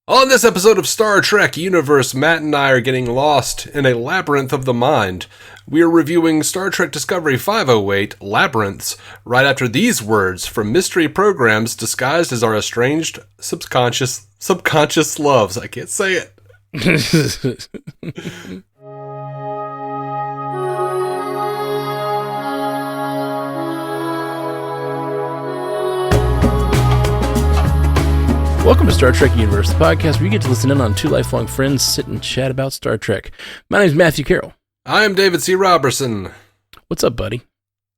On this episode of Star Trek Universe, Matt and I are getting lost in a labyrinth of the mind. We are reviewing Star Trek Discovery 508, Labyrinths, right after these words from mystery programs disguised as our estranged subconscious loves. I can't say it. Welcome to Star Trek Universe, the podcast where you get to listen in on two lifelong friends sit and chat about Star Trek. My name's Matthew Carroll. I am David C. Roberson. What's up, buddy?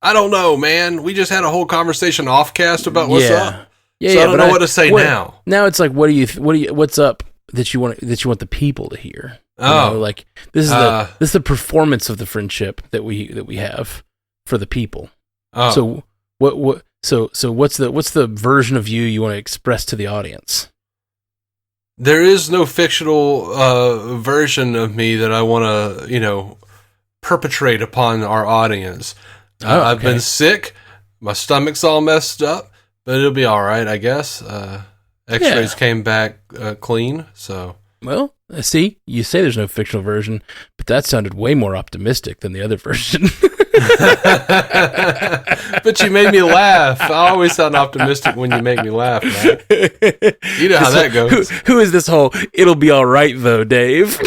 I don't know, man. We just had a whole conversation off-cast about what's up. Yeah, so I don't know what to say now. Now it's like, what's up that you want the people to hear? Oh, like this is the performance of the friendship that we have for the people. Oh, So what's the version of you want to express to the audience? there is no fictional version of me that I want to, perpetrate upon our audience. I've been sick. My stomach's all messed up, but it'll be all right, I guess. X-rays came back clean, so. Well, see, you say there's no fictional version, but that sounded way more optimistic than the other version. But you made me laugh. I always sound optimistic when you make me laugh, man. You know how that goes. Who is this whole, it'll be all right, though, Dave?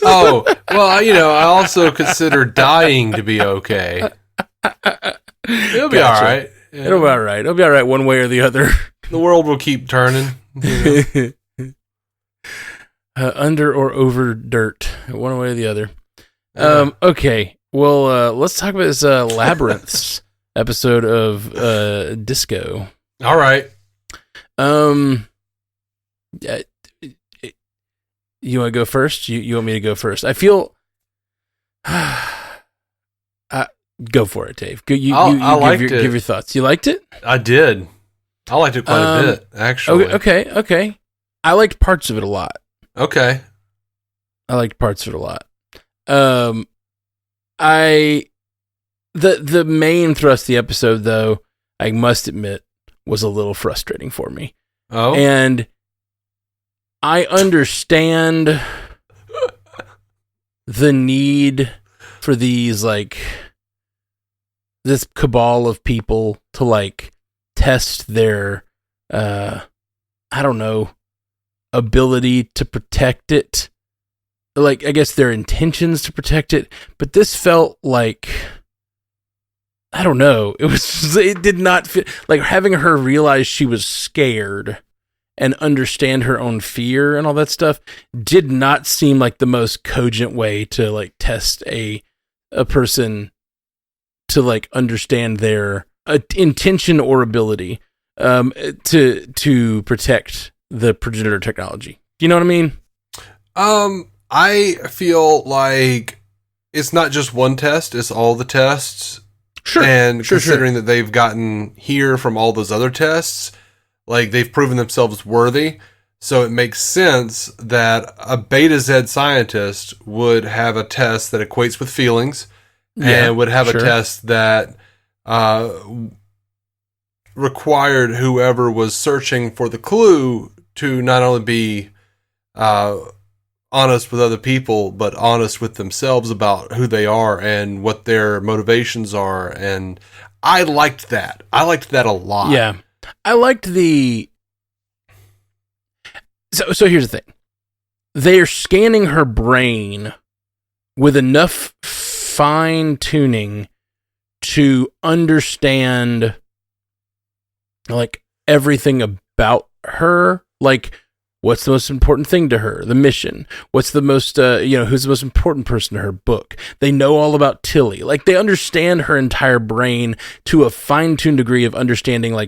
Oh, well, I also consider dying to be okay. It'll be all right. Yeah. It'll be all right. It'll be all right one way or the other. The world will keep turning. Under or over dirt, one way or the other. Okay, well, let's talk about this Labyrinths episode of Disco. All right. You want to go first? You want me to go first? I feel. Go for it, Dave. I liked it. Give your thoughts. You liked it? I did. I liked it quite a bit, actually. Okay. I liked parts of it a lot. Okay. I liked parts of it a lot. The main thrust of the episode, though, I must admit, was a little frustrating for me. Oh. And I understand the need for these, this cabal of people to, test their, ability to protect it. I guess their intentions to protect it. But this felt like, I don't know. It did not feel like having her realize she was scared and understand her own fear and all that stuff did not seem like the most cogent way to test a person to understand their intention or ability to protect the progenitor technology. Do you know what I mean? I feel like it's not just one test, it's all the tests. Sure. And considering that they've gotten here from all those other tests, they've proven themselves worthy. So it makes sense that a beta Z scientist would have a test that equates with feelings and would have a test that required whoever was searching for the clue to not only be honest with other people, but honest with themselves about who they are and what their motivations are. And I liked that. I liked that a lot. Yeah. I liked the... So here's the thing. They're scanning her brain with enough fine-tuning to understand everything about her. What's the most important thing to her? The mission. What's the most, who's the most important person to her? Book. They know all about Tilly. They understand her entire brain to a fine-tuned degree of understanding,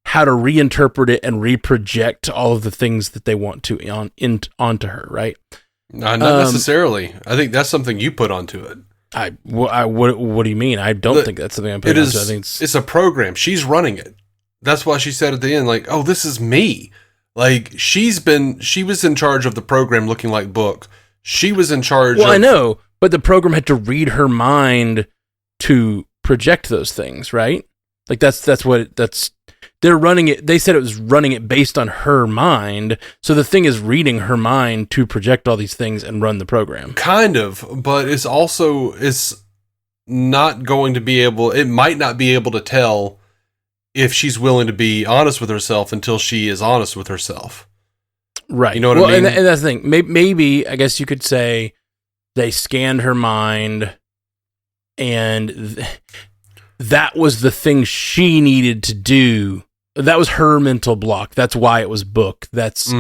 how to reinterpret it and reproject all of the things that they want to onto her, right? Not necessarily. I think that's something you put onto it. What do you mean? I don't think that's something I put onto it. I think it's a program. She's running it. That's why she said at the end, oh, this is me. She was in charge of the program looking like Book. She was in charge of... Well, I know, but the program had to read her mind to project those things, right? That's they're running it. They said it was running it based on her mind. So the thing is reading her mind to project all these things and run the program. Kind of, but it's not going to be able, it might not be able to tell if she's willing to be honest with herself until she is honest with herself. Right. You know what I mean? And that's the thing. Maybe, I guess you could say they scanned her mind and that was the thing she needed to do. That was her mental block. That's why it was booked. That's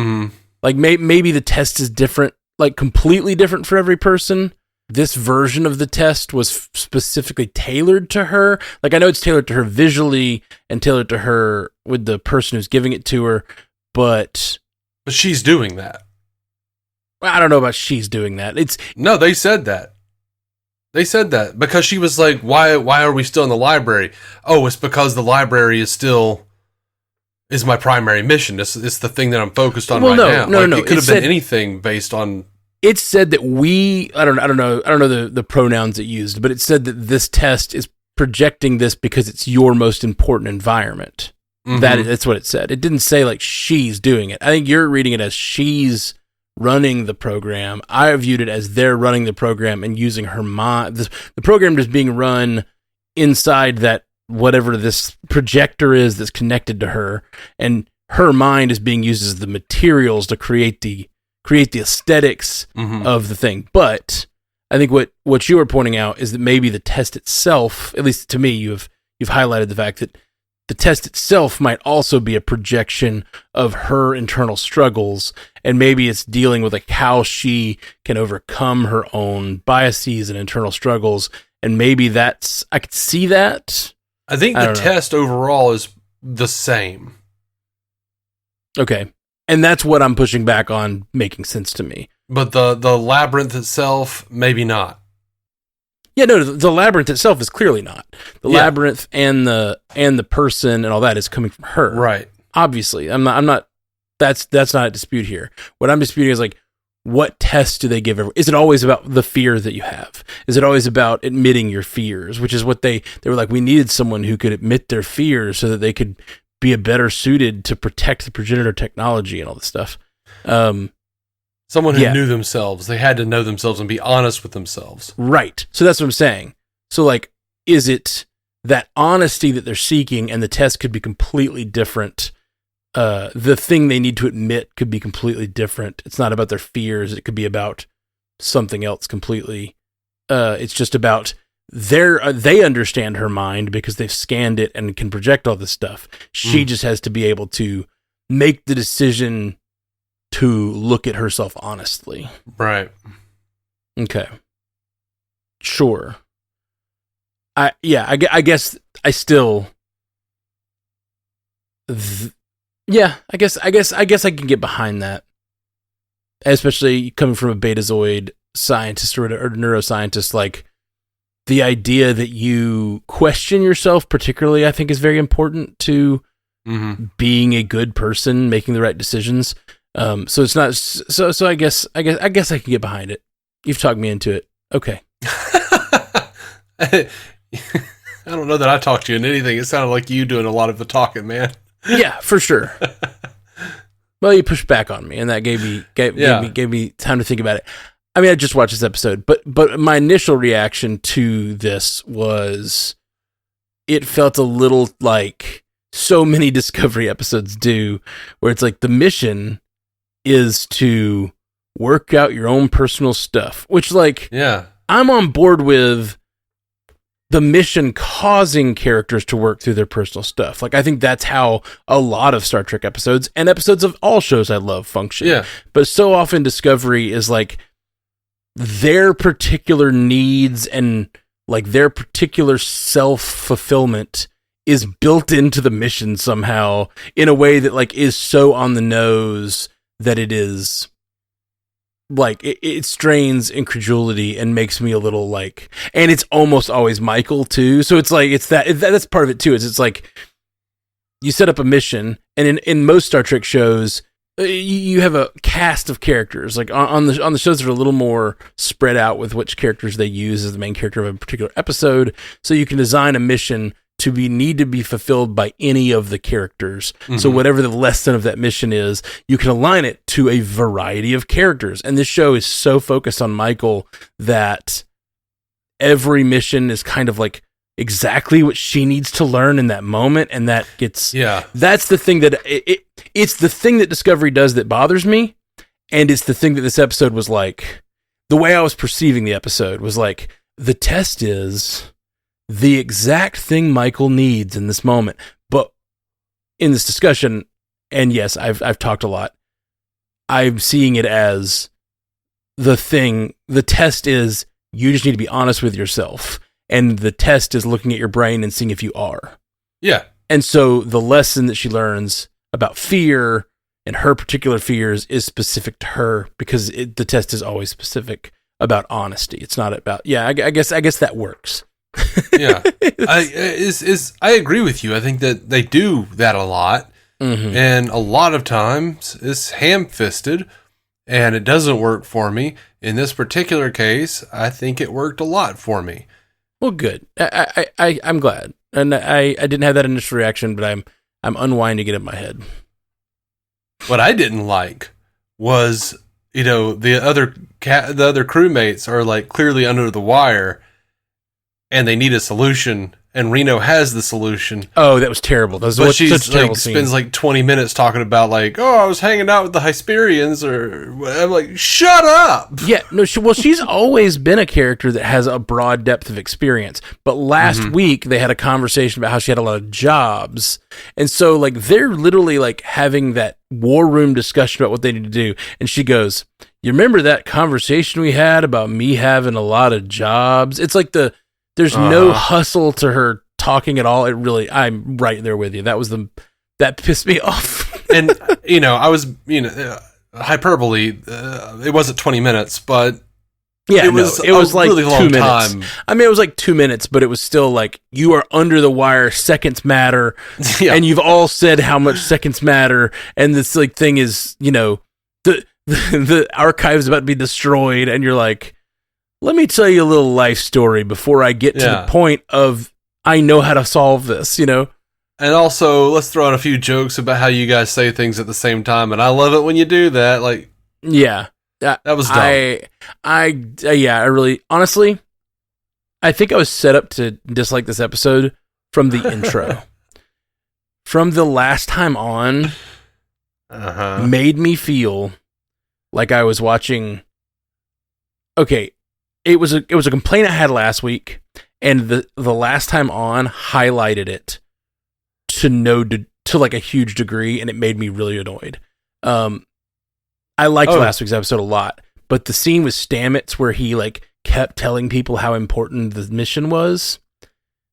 like maybe the test is different, like completely different for every person. This version of the test was specifically tailored to her. Like I know it's tailored to her visually and tailored to her with the person who's giving it to her, but she's doing that. I don't know about she's doing that. No, they said that. They said that because she was like, why are we still in the library? Oh, it's because the library is my primary mission. It's the thing that I'm focused on now. No. It could have been anything based on. It said that I don't know the pronouns it used, but it said that this test is projecting this because it's your most important environment. That's what it said. It didn't say like she's doing it. I think you're reading it as she's running the program. I viewed it as they're running the program and using her mind. The program is being run inside that whatever this projector is that's connected to her, and her mind is being used as the materials to create the aesthetics of the thing. But I think what you were pointing out is that maybe the test itself, at least to me, you've highlighted the fact that the test itself might also be a projection of her internal struggles, and maybe it's dealing with like how she can overcome her own biases and internal struggles, and maybe I could see that. I think the test overall is the same. Okay. And that's what I'm pushing back on making sense to me. But the labyrinth itself, maybe not. Yeah, no, the labyrinth itself is clearly not. The labyrinth and the person and all that is coming from her. Right. Obviously. I'm not that's not a dispute here. What I'm disputing is like, what tests do they give everyone? Is it always about the fear that you have? Is it always about admitting your fears? Which is what they were like, we needed someone who could admit their fears so that they could be a better suited to protect the progenitor technology and all this stuff. Someone who knew themselves. They had to know themselves and be honest with themselves. Right. So that's what I'm saying. So like, is it that honesty that they're seeking and the test could be completely different? The thing they need to admit could be completely different. It's not about their fears. It could be about something else completely. It's just about they understand her mind because they've scanned it and can project all this stuff. She just has to be able to make the decision to look at herself honestly. Right. Okay. Sure. I guess I still. I guess I can get behind that, especially coming from a Betazoid scientist or neuroscientist. Like the idea that you question yourself, particularly, I think is very important to being a good person, making the right decisions. So it's not. So I guess I can get behind it. You've talked me into it. Okay. I don't know that I talked you into anything. It sounded like you doing a lot of the talking, man. Yeah, for sure. Well, you pushed back on me, and that gave me time to think about it. I mean, I just watched this episode, but my initial reaction to this was it felt a little like so many Discovery episodes do, where it's like the mission is to work out your own personal stuff, which I'm on board with the mission causing characters to work through their personal stuff. Like, I think that's how a lot of Star Trek episodes and episodes of all shows I love function. Yeah. But so often Discovery is like their particular needs and like their particular self-fulfillment is built into the mission somehow in a way that like is so on the nose that it is like it strains incredulity and makes me a little like, and it's almost always Michael too. So it's like, that's part of it too. It's like you set up a mission, and in most Star Trek shows, you have a cast of characters. Like on the shows that are a little more spread out with which characters they use as the main character of a particular episode. So you can design a mission need to be fulfilled by any of the characters. Mm-hmm. So whatever the lesson of that mission is, you can align it to a variety of characters. And this show is so focused on Michael that every mission is kind of like exactly what she needs to learn in that moment, and that gets that's the thing that it's the thing that Discovery does that bothers me, and it's the thing that this episode was like. The way I was perceiving the episode was like, the test is the exact thing Michael needs in this moment. But in this discussion, and yes, I've talked a lot, I'm seeing it as the test is you just need to be honest with yourself. And the test is looking at your brain and seeing if you are. Yeah. And so the lesson that she learns about fear and her particular fears is specific to her, because the test is always specific about honesty. It's not about, I guess that works. Yeah. I agree with you. I think that they do that a lot. Mm-hmm. And a lot of times it's ham-fisted and it doesn't work for me. In this particular case, I think it worked a lot for me. Well, good. I'm glad. And I didn't have that initial reaction, but I'm unwinding it in my head. What I didn't like was, the other crewmates are like clearly under the wire, and they need a solution, and Reno has the solution. Oh, that was terrible. That was but such a terrible scene. Spends like 20 minutes talking about like, oh, I was hanging out with the Hysperians, or I'm like, shut up. Yeah, no. She's always been a character that has a broad depth of experience. But last week they had a conversation about how she had a lot of jobs, and so like they're literally like having that war room discussion about what they need to do. And she goes, "You remember that conversation we had about me having a lot of jobs?" It's like there's no hustle to her talking at all. I'm right there with you. That pissed me off. And, I was, hyperbole, it wasn't 20 minutes, but it was like really 2 minutes. Time. I mean, it was like 2 minutes, but it was still like, you are under the wire, seconds matter, and you've all said how much seconds matter, and this like thing is, the archive is about to be destroyed, and you're like, let me tell you a little life story before I get to the point of I know how to solve this, And also, let's throw out a few jokes about how you guys say things at the same time, and I love it when you do that. Like, yeah, that was dumb. I really, honestly, I think I was set up to dislike this episode from the intro. From the last time on, made me feel like I was watching. Okay. It was a complaint I had last week, and the last time on highlighted it to like a huge degree, and it made me really annoyed. I liked last week's episode a lot, but the scene with Stamets where he like kept telling people how important the mission was,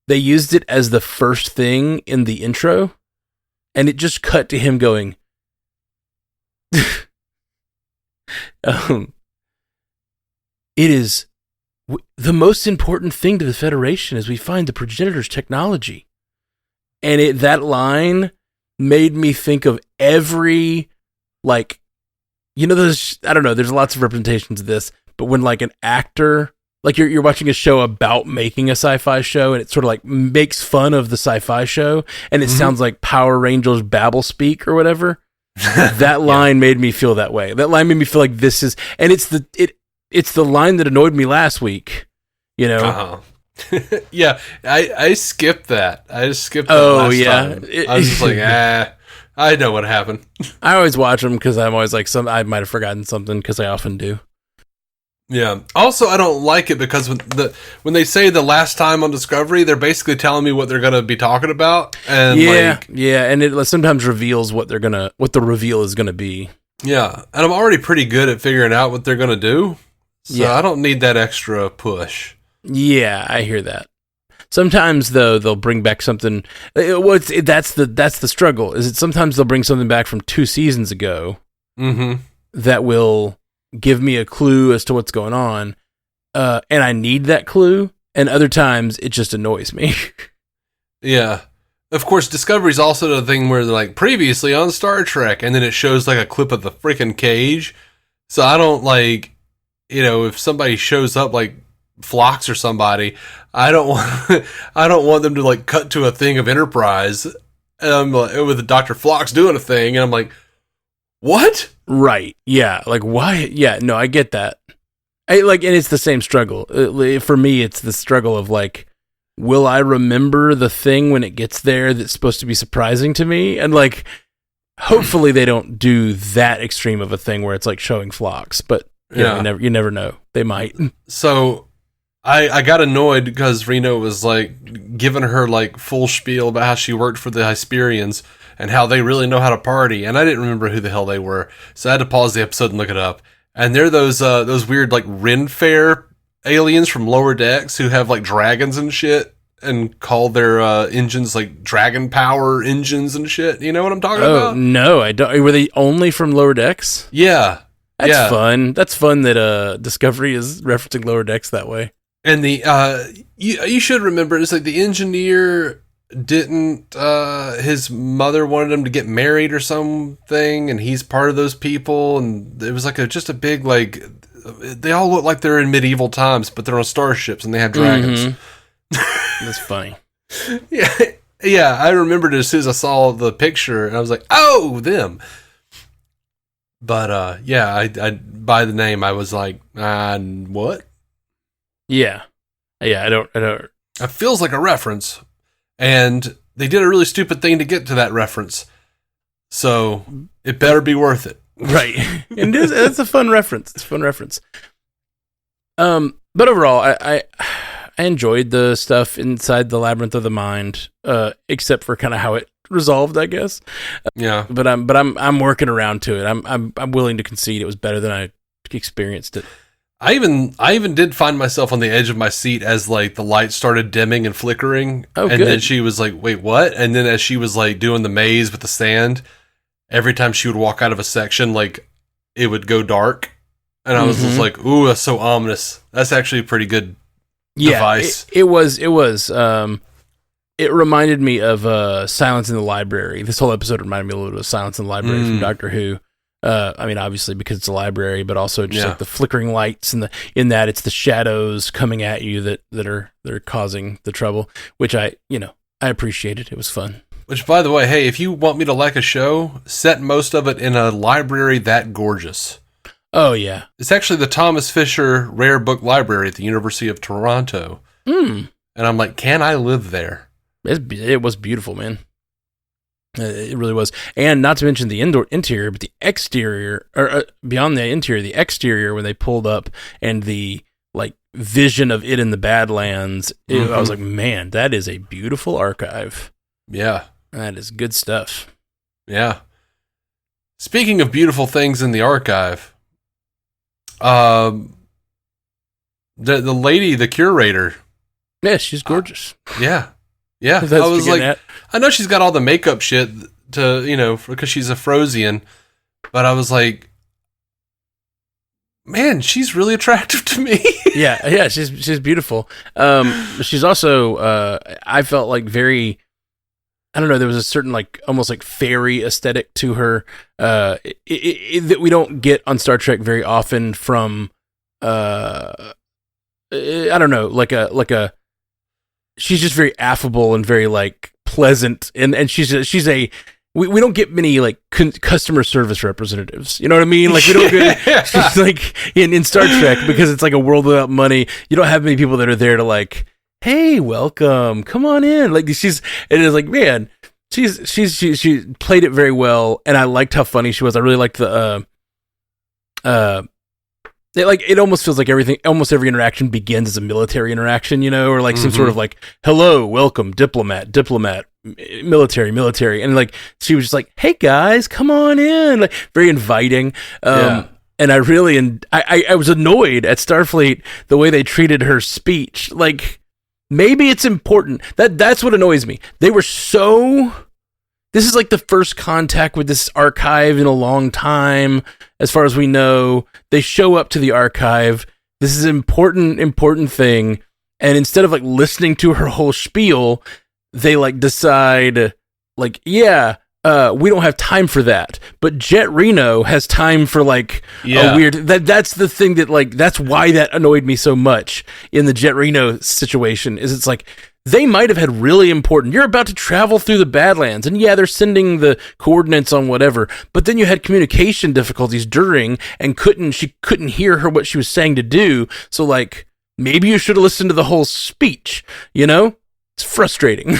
they used it as the first thing in the intro, and it just cut to him going, it is the most important thing to the Federation is we find the progenitor's technology. And that line made me think of every, like, there's, I don't know, there's lots of representations of this, but when like an actor, like you're watching a show about making a sci-fi show, and it sort of like makes fun of the sci-fi show, and it sounds like Power Rangers babble speak or whatever. That line made me feel that way. That line made me feel like this is, and it's the line that annoyed me last week, Yeah, I skipped that. I just skipped that last time. I was just like, I know what happened. I always watch them because I'm always like, I might have forgotten something, because I often do. Yeah. Also, I don't like it because when they say the last time on Discovery, they're basically telling me what they're going to be talking about. And and it sometimes reveals what the reveal is going to be. Yeah, and I'm already pretty good at figuring out what they're going to do. So I don't need that extra push. Yeah, I hear that. Sometimes though they'll bring back something. That's the struggle. Is it sometimes they'll bring something back from 2 seasons ago that will give me a clue as to what's going on, and I need that clue. And other times it just annoys me. Yeah, of course. Discovery's also the thing where they're like previously on Star Trek, and then it shows like a clip of the freaking cage. So I don't like. If somebody shows up like Phlox or somebody, I don't want I don't want them to like cut to a thing of Enterprise with Dr. Phlox doing a thing, and I'm like, what? Right. Yeah. Like, why? Yeah. No, I get that. And it's the same struggle. For me, it's the struggle of like, will I remember the thing when it gets there that's supposed to be surprising to me? And like, hopefully they don't do that extreme of a thing where it's like showing Phlox, but you never know. They might. So I got annoyed because Reno was like giving her like full spiel about how she worked for the Hysperians and how they really know how to party, and I didn't remember who the hell they were, so I had to pause the episode and look it up. And they're those weird like Ren Fair aliens from Lower Decks who have like dragons and shit and call their engines like dragon power engines and shit. You know what I'm talking about? No, I don't. Were they only from Lower Decks? Yeah. That's fun. That's fun that Discovery is referencing Lower Decks that way. And the you should remember, it's like the engineer didn't his mother wanted him to get married or something, and he's part of those people, and it was like just a big like they all look like they're in medieval times, but they're on starships and they have dragons. Mm-hmm. That's funny. Yeah, I remembered it as soon as I saw the picture, and I was like, oh, them. But I by the name I was like, what? Yeah, I don't. It feels like a reference, and they did a really stupid thing to get to that reference, so it better be worth it. Right, and it's a fun reference. It's a fun reference. But overall, I enjoyed the stuff inside the Labyrinth of the Mind, except for kind of how it resolved, I guess. Yeah, but I'm working around to it. I'm willing to concede it was better than I experienced it. I even did find myself on the edge of my seat as like the light started dimming and flickering. Oh, and good. Then she was like, wait, what? And then as she was like doing the maze with the sand, every time she would walk out of a section, like it would go dark. And I was just like, ooh, that's so ominous. That's actually a pretty good device. It was. It reminded me of Silence in the Library. This whole episode reminded me a little bit of Silence in the Library from Doctor Who. I mean, obviously because it's a library, but also just like the flickering lights and in that it's the shadows coming at you that are causing the trouble, which I appreciated. It was fun. Which, by the way, hey, if you want me to like a show, set most of it in a library that gorgeous. Oh yeah, it's actually the Thomas Fisher Rare Book Library at the University of Toronto. And I'm like, can I live there? It was beautiful, man. It really was. And not to mention the interior, but the exterior, or beyond the interior, the exterior, when they pulled up and the like vision of it in the Badlands, I was like, man, that is a beautiful archive. Yeah. That is good stuff. Yeah. Speaking of beautiful things in the archive, the lady, the curator. Yeah, she's gorgeous. Yeah. Yeah, I was like, I know she's got all the makeup shit to, because she's a Frosian, but I was like, man, she's really attractive to me. yeah, she's beautiful. She's also, I felt like very, I don't know, there was a certain like almost like fairy aesthetic to her that we don't get on Star Trek very often from, I don't know, like a. She's just very affable and very like pleasant, and she's a we don't get many like customer service representatives. You know what I mean? Like we don't get she's like in Star Trek, because it's like a world without money. You don't have many people that are there to like, hey, welcome, come on in. Like it is like, man, she played it very well, and I liked how funny she was. I really liked the it almost feels like almost every interaction begins as a military interaction, or like some sort of like, hello, welcome, diplomat, military. And like, she was just like, hey guys, come on in. Like very inviting. And I was annoyed at Starfleet, the way they treated her speech. Like maybe it's important. That's what annoys me. They were this is like the first contact with this archive in a long time, as far as we know. They show up to the archive. This is an important thing. And instead of like listening to her whole spiel, they like decide like, yeah, we don't have time for that. But Jet Reno has time for like a weird. That's the thing that like that's why that annoyed me so much in the Jet Reno situation. Is it's like they might have had really important. You're about to travel through the Badlands, and yeah, they're sending the coordinates on whatever. But then you had communication difficulties during, and she couldn't hear her what she was saying to do. So like maybe you should have listened to the whole speech. You know, it's frustrating.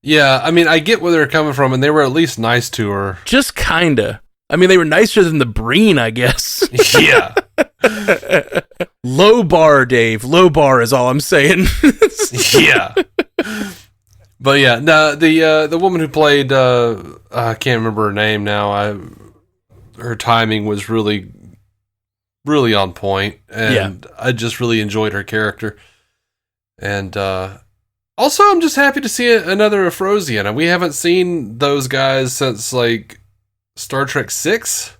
Yeah, I mean, I get where they're coming from, and they were at least nice to her. Just kinda. I mean, they were nicer than the Breen, I guess. Yeah. Low bar, Dave. Low bar is all I'm saying. Yeah. But yeah, no, the woman who played, I can't remember her name now. Her timing was really, really on point, and I just really enjoyed her character. And, also, I'm just happy to see another Afrosian, and we haven't seen those guys since, like, Star Trek 6.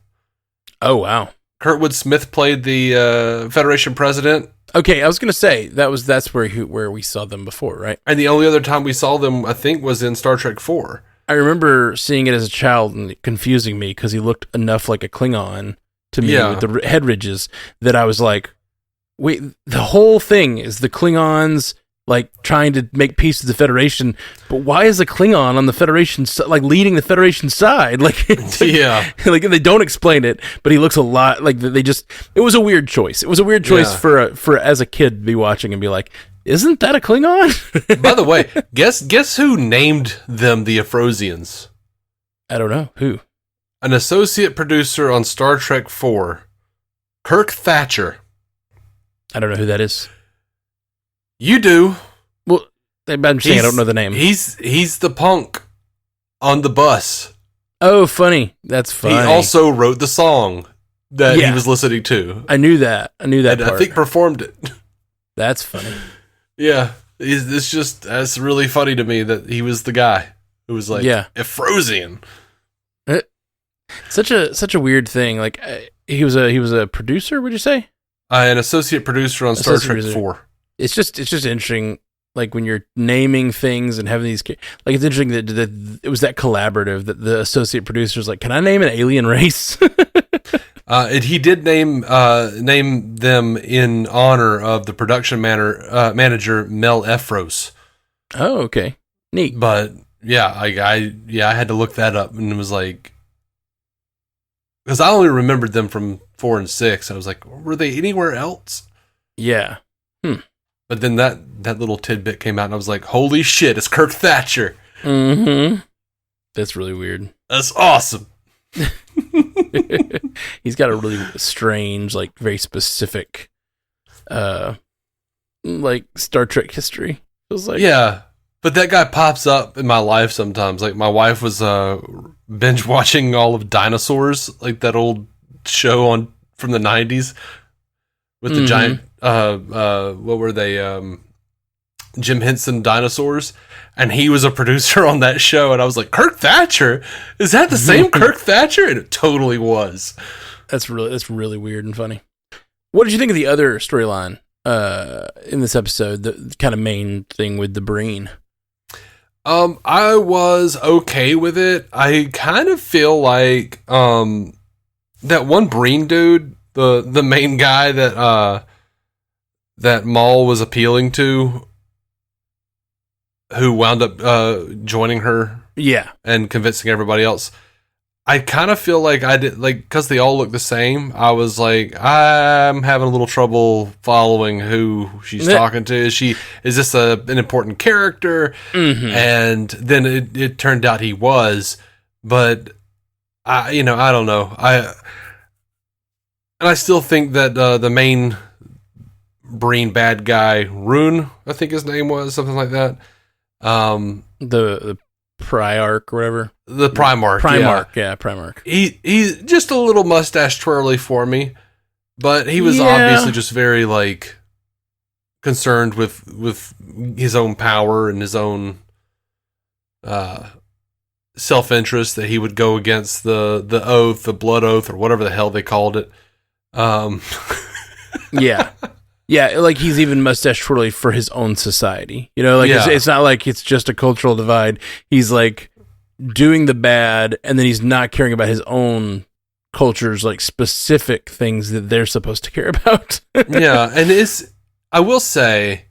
Oh, wow. Kurtwood Smith played the Federation president. Okay, I was going to say, that's where we saw them before, right? And the only other time we saw them, I think, was in Star Trek 4. I remember seeing it as a child and it confusing me, because he looked enough like a Klingon to me with the head ridges that I was like, wait, the whole thing is the Klingons like trying to make peace with the Federation, but why is a Klingon on the Federation like leading the Federation side? Like, like they don't explain it, but he looks a lot like they just. It was a weird choice. It was a weird choice for as a kid to be watching and be like, isn't that a Klingon? By the way, guess who named them the Afrosians? I don't know who. An associate producer on Star Trek 4, Kirk Thatcher. I don't know who that is. You do. Well, I'm saying I don't know the name. He's the punk on the bus. Oh, funny. That's funny. He also wrote the song that he was listening to. I knew that. And part. I think performed it. That's funny. Yeah. That's really funny to me that he was the guy who was like, Afrosian. Such a weird thing. Like he was a producer, would you say? An associate producer on Star Trek 4. It's just interesting, like when you're naming things and having these, like it's interesting that it was that collaborative that the associate producer's like, can I name an alien race? He did name them in honor of the production manager Mel Ephros. Oh, okay, neat. But I had to look that up, and it was like, because I only remembered them from 4 and 6. I was like, were they anywhere else? Yeah. But then that little tidbit came out, and I was like, holy shit, it's Kirk Thatcher. Mm-hmm. That's really weird. That's awesome. He's got a really strange, like, very specific, like, Star Trek history. It was like... Yeah, but that guy pops up in my life sometimes. Like, my wife was binge watching all of Dinosaurs, like that old show from the 90s with the giant... what were they? Jim Henson Dinosaurs, and he was a producer on that show, and I was like, Kirk Thatcher? Is that the same Kirk Thatcher? And it totally was. That's really weird and funny. What did you think of the other storyline in this episode? The kind of main thing with the Breen. I was okay with it. I kind of feel like that one Breen dude, the main guy that Maul was appealing to, who wound up joining her, and convincing everybody else. I kind of feel like I did, like, because they all look the same. I was like, I'm having a little trouble following who she's talking to. Is this an important character? Mm-hmm. And then it turned out he was, but I don't know. I still think that the main Breen bad guy, Rune, I think his name was, something like that. The Priarch or whatever. The Primarch. Primarch. He's just a little mustache twirly for me, but he was obviously just very, like, concerned with his own power and his own self-interest, that he would go against the oath, the blood oath, or whatever the hell they called it. Yeah, like he's even mustache twirly for his own society. You know, like it's not like it's just a cultural divide. He's like doing the bad, and then he's not caring about his own culture's like specific things that they're supposed to care about. Yeah, and I will say,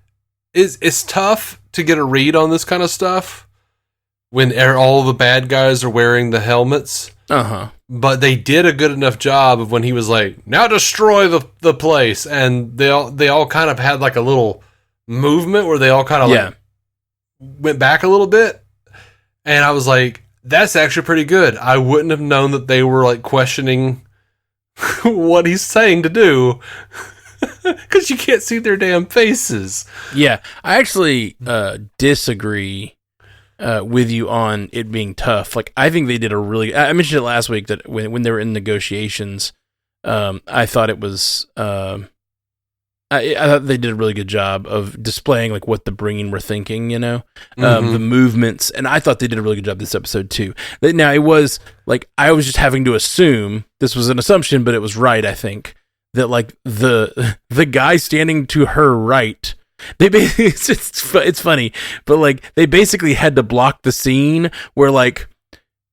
it's tough to get a read on this kind of stuff when all the bad guys are wearing the helmets. But they did a good enough job of when he was like, now destroy the place, and they all kind of had like a little movement where they all kind of like went back a little bit, and I was like, that's actually pretty good. I wouldn't have known that they were like questioning what he's saying to do because you can't see their damn faces. Yeah, I actually disagree with you on it being tough. Like, I think they did a really... I mentioned it last week that when they were in negotiations, I thought it was... I thought they did a really good job of displaying like what the Breen were thinking, you know, the movements, and I thought they did a really good job this episode too. Now it was like I was just having to assume this was an assumption, but it was right. I think that like the guy standing to her right, it's funny, but like they basically had to block the scene where like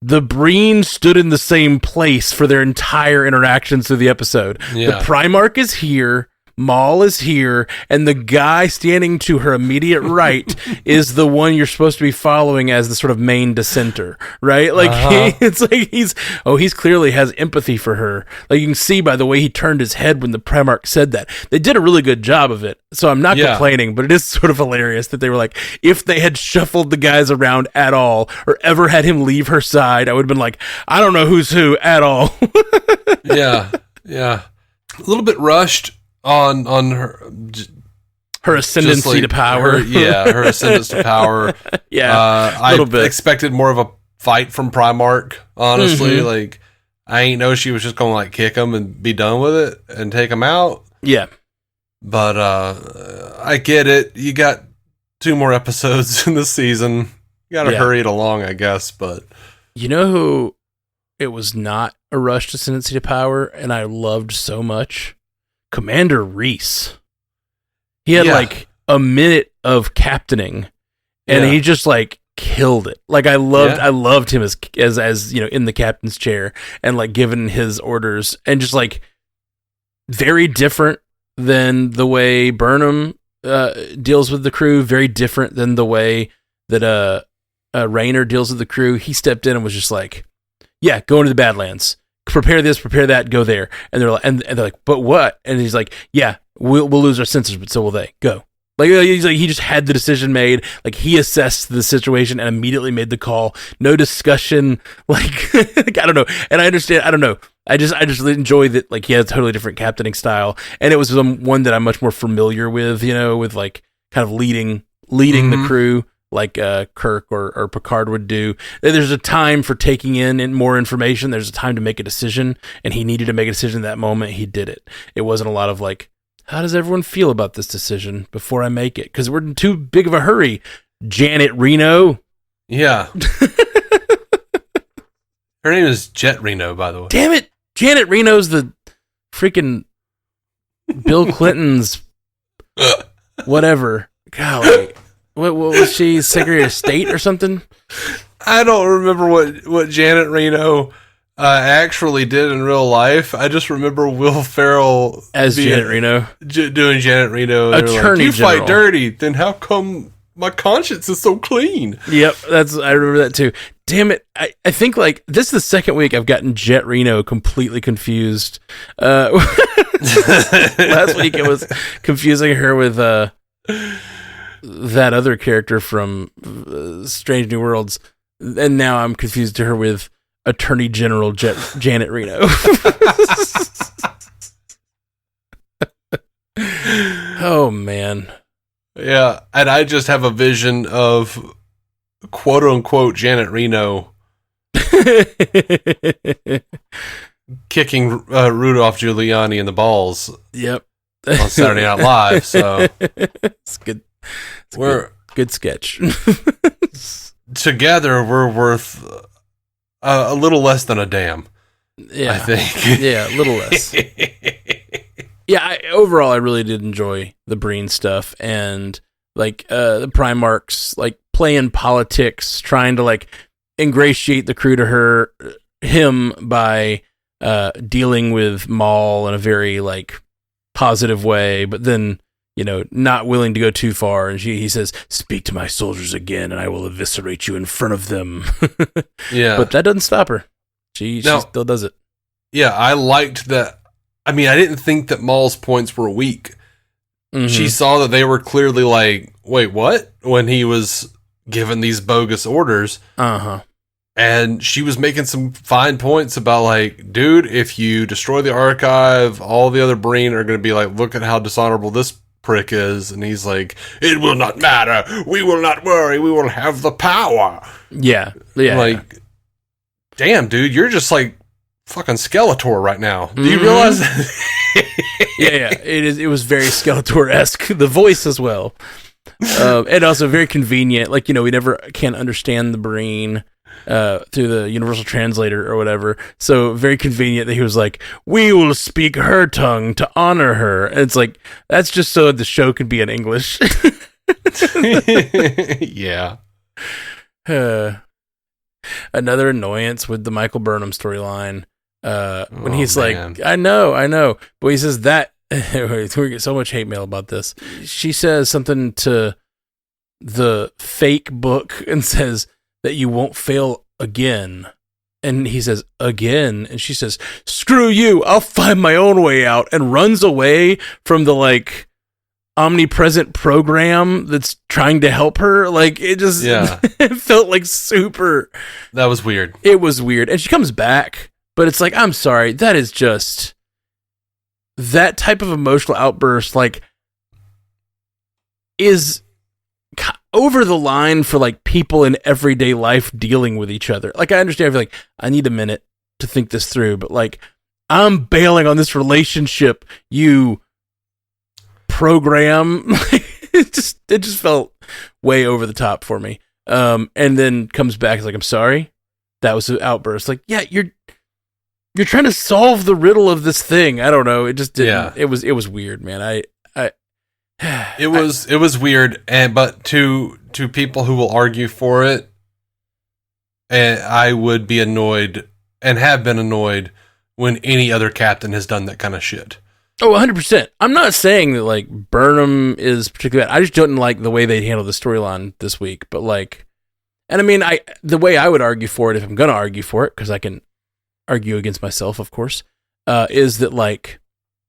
the Breen stood in the same place for their entire interactions through the episode. Yeah. The Primarch is here. Maul is here, and the guy standing to her immediate right is the one you're supposed to be following as the sort of main dissenter, right? Like, it's like he's clearly has empathy for her. Like, you can see by the way he turned his head when the Primarch said that. They did a really good job of it, so I'm not complaining, but it is sort of hilarious that they were like, if they had shuffled the guys around at all, or ever had him leave her side, I would have been like, I don't know who's who at all. Yeah. A little bit rushed on her ascendancy to power. Her ascendance to power. I expected more of a fight from Primarch, honestly. Like, I ain't know she was just gonna like kick him and be done with it and take him out. Yeah, but I get it. You got 2 more episodes in the season. You gotta hurry it along, I guess. But you know who it was not a rushed ascendancy to power, and I loved so much? Commander Reese. He had like a minute of captaining, and he just like killed it. Like, I loved him as you know, in the captain's chair and like giving his orders, and just like very different than the way Burnham deals with the crew. Very different than the way that Rayner deals with the crew. He stepped in and was just like, "Yeah, go into the Badlands. Prepare this, prepare that, go there." And they're like, and they're like, "But what?" And he's like, "Yeah, we'll lose our sensors, but so will they. Go." Like, he's like, he just had the decision made. Like, he assessed the situation and immediately made the call. No discussion. Like, I don't know. And I understand. I don't know. I just enjoy that. Like, he has a totally different captaining style, and it was one that I'm much more familiar with. You know, with like kind of leading the crew, like Kirk or Picard would do. There's a time for taking in more information. There's a time to make a decision, and he needed to make a decision at that moment. He did it. It wasn't a lot of like, how does everyone feel about this decision before I make it? Because we're in too big of a hurry. Janet Reno. Yeah. Her name is Jet Reno, by the way. Damn it. Janet Reno's the freaking Bill Clinton's whatever. Golly. What was she, Secretary of State or something? I don't remember what Janet Reno actually did in real life. I just remember Will Ferrell as Janet Reno doing Janet Reno. Attorney like, you General. Fight dirty, then how come my conscience is so clean? Yep, I remember that too. Damn it! I think like this is the second week I've gotten Jet Reno completely confused. Last week it was confusing her with that other character from Strange New Worlds, and now I'm confused to her with Attorney General Janet Reno. Oh man, yeah, and I just have a vision of quote unquote Janet Reno kicking Rudolph Giuliani in the balls. Yep, on Saturday Night Live. So it's good. We're good sketch. Together, we're worth a little less than a damn. Yeah, I think. Yeah, a little less. Yeah, overall, I really did enjoy the Breen stuff, and like the Primarchs, like playing politics, trying to like ingratiate the crew to him by dealing with Maul in a very like positive way, but then not willing to go too far. And he says, "Speak to my soldiers again, and I will eviscerate you in front of them." Yeah, but that doesn't stop her. She still does it. Yeah, I liked that. I mean, I didn't think that Maul's points were weak. Mm-hmm. She saw that they were clearly like, wait, what? When he was given these bogus orders. Uh-huh. And she was making some fine points about like, dude, if you destroy the archive, all the other Breen are going to be like, look at how dishonorable this prick is. And he's like, it will not matter. We will not worry. We will have the power. Yeah. Yeah. Like, damn, dude, you're just like fucking Skeletor right now. Do you realize that? Yeah. It was very Skeletor-esque. The voice as well. And also very convenient. Like, we never can understand the Breen through the universal translator or whatever. So very convenient that he was like, we will speak her tongue to honor her. And it's like, that's just so the show could be in English. Yeah. Another annoyance with the Michael Burnham storyline. When he's like, I know. But he says that, we get so much hate mail about this. She says something to the fake book and says that you won't fail again. And he says, again. And she says, screw you, I'll find my own way out. And runs away from the like omnipresent program that's trying to help her. Like it just it felt like super. That was weird. It was weird. And she comes back, but it's like, I'm sorry, that is just that type of emotional outburst, like, is over the line for like people in everyday life dealing with each other. Like I understand, I feel like I need a minute to think this through, but like I'm bailing on this relationship, you program. it just felt way over the top for me. And then comes back, it's like, I'm sorry, that was an outburst. Like, yeah, you're trying to solve the riddle of this thing. I don't know. It just didn't. Yeah. It was weird, man. It was weird, but to people who will argue for it, and I would be annoyed and have been annoyed when any other captain has done that kind of shit. Oh, 100%. I'm not saying that like Burnham is particularly bad. I just don't like the way they handled the storyline this week. But like, and I mean, the way I would argue for it, if I'm going to argue for it, because I can argue against myself, of course, is that like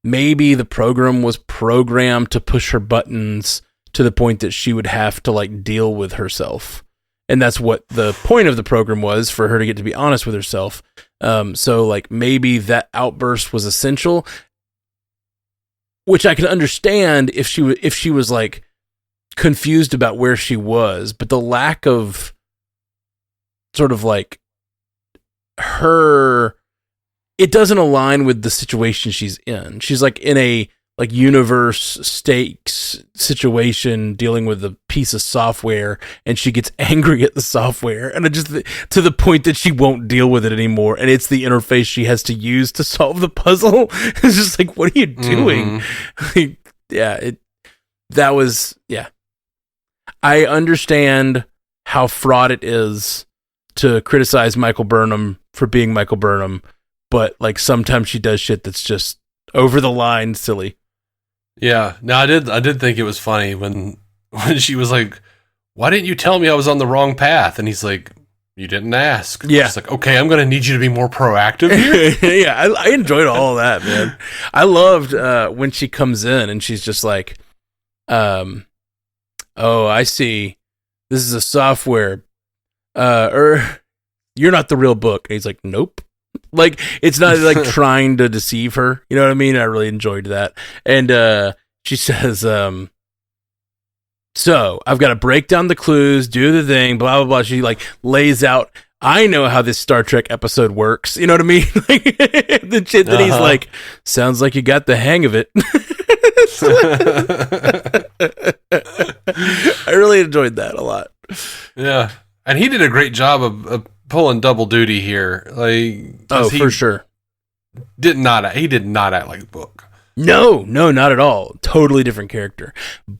maybe the program was programmed to push her buttons to the point that she would have to like deal with herself. And that's what the point of the program was, for her to get to be honest with herself. So like maybe that outburst was essential, which I can understand if she was like confused about where she was, but the lack of sort of like her, it doesn't align with the situation she's in. She's like in a like universe stakes situation dealing with a piece of software, and she gets angry at the software, and it just to the point that she won't deal with it anymore, and it's the interface she has to use to solve the puzzle. It's just like, what are you doing? That was I understand how fraught it is to criticize Michael Burnham for being Michael Burnham, but like sometimes she does shit that's just over the line silly. Yeah. No, I did think it was funny when she was like, why didn't you tell me I was on the wrong path? And he's like, you didn't ask. Yeah. She's like, okay, I'm going to need you to be more proactive here. Yeah. I enjoyed all of that, man. I loved when she comes in and she's just like, oh, I see. This is a software. Or you're not the real book. And he's like, nope. Like, it's not like trying to deceive her. You know what I mean? I really enjoyed that. And she says, so I've got to break down the clues, do the thing, blah, blah, blah. She like lays out, I know how this Star Trek episode works. You know what I mean? Like, the shit that he's like, sounds like you got the hang of it. I really enjoyed that a lot. Yeah. And he did a great job of pulling double duty here. Like, for sure. He did not act like Book. No, not at all. Totally different character.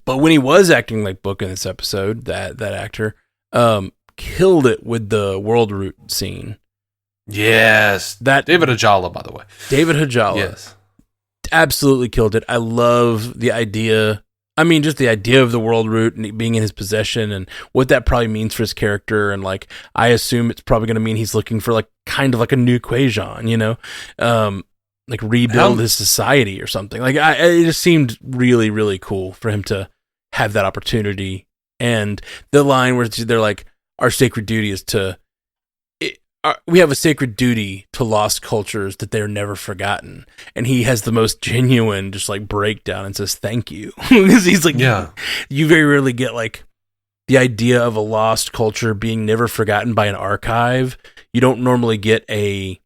But when he was acting like Book in this episode, that actor, killed it with the world root scene. Yes. That David Ajala, by the way. David Ajala. Yes. Absolutely killed it. I love the idea. I mean, just the idea of the world root and it being in his possession and what that probably means for his character. And like, I assume it's probably going to mean he's looking for like kind of like a new Quajon, you know, like rebuild his society or something. Like, it just seemed really, really cool for him to have that opportunity. And the line where they're like, our sacred duty is we have a sacred duty to lost cultures that they're never forgotten. And he has the most genuine, just like breakdown and says, thank you. He's like, yeah, you very rarely get like the idea of a lost culture being never forgotten by an archive. You don't normally get a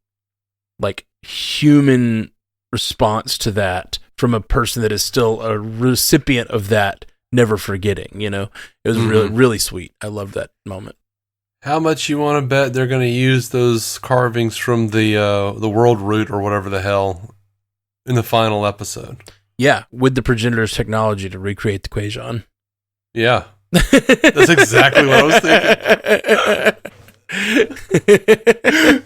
like human response to that from a person that is still a recipient of that never forgetting, you know. It was really, really sweet. I loved that moment. How much you want to bet they're going to use those carvings from the world root or whatever the hell in the final episode? Yeah, with the progenitor's technology to recreate the Quajon. Yeah. That's exactly what I was thinking.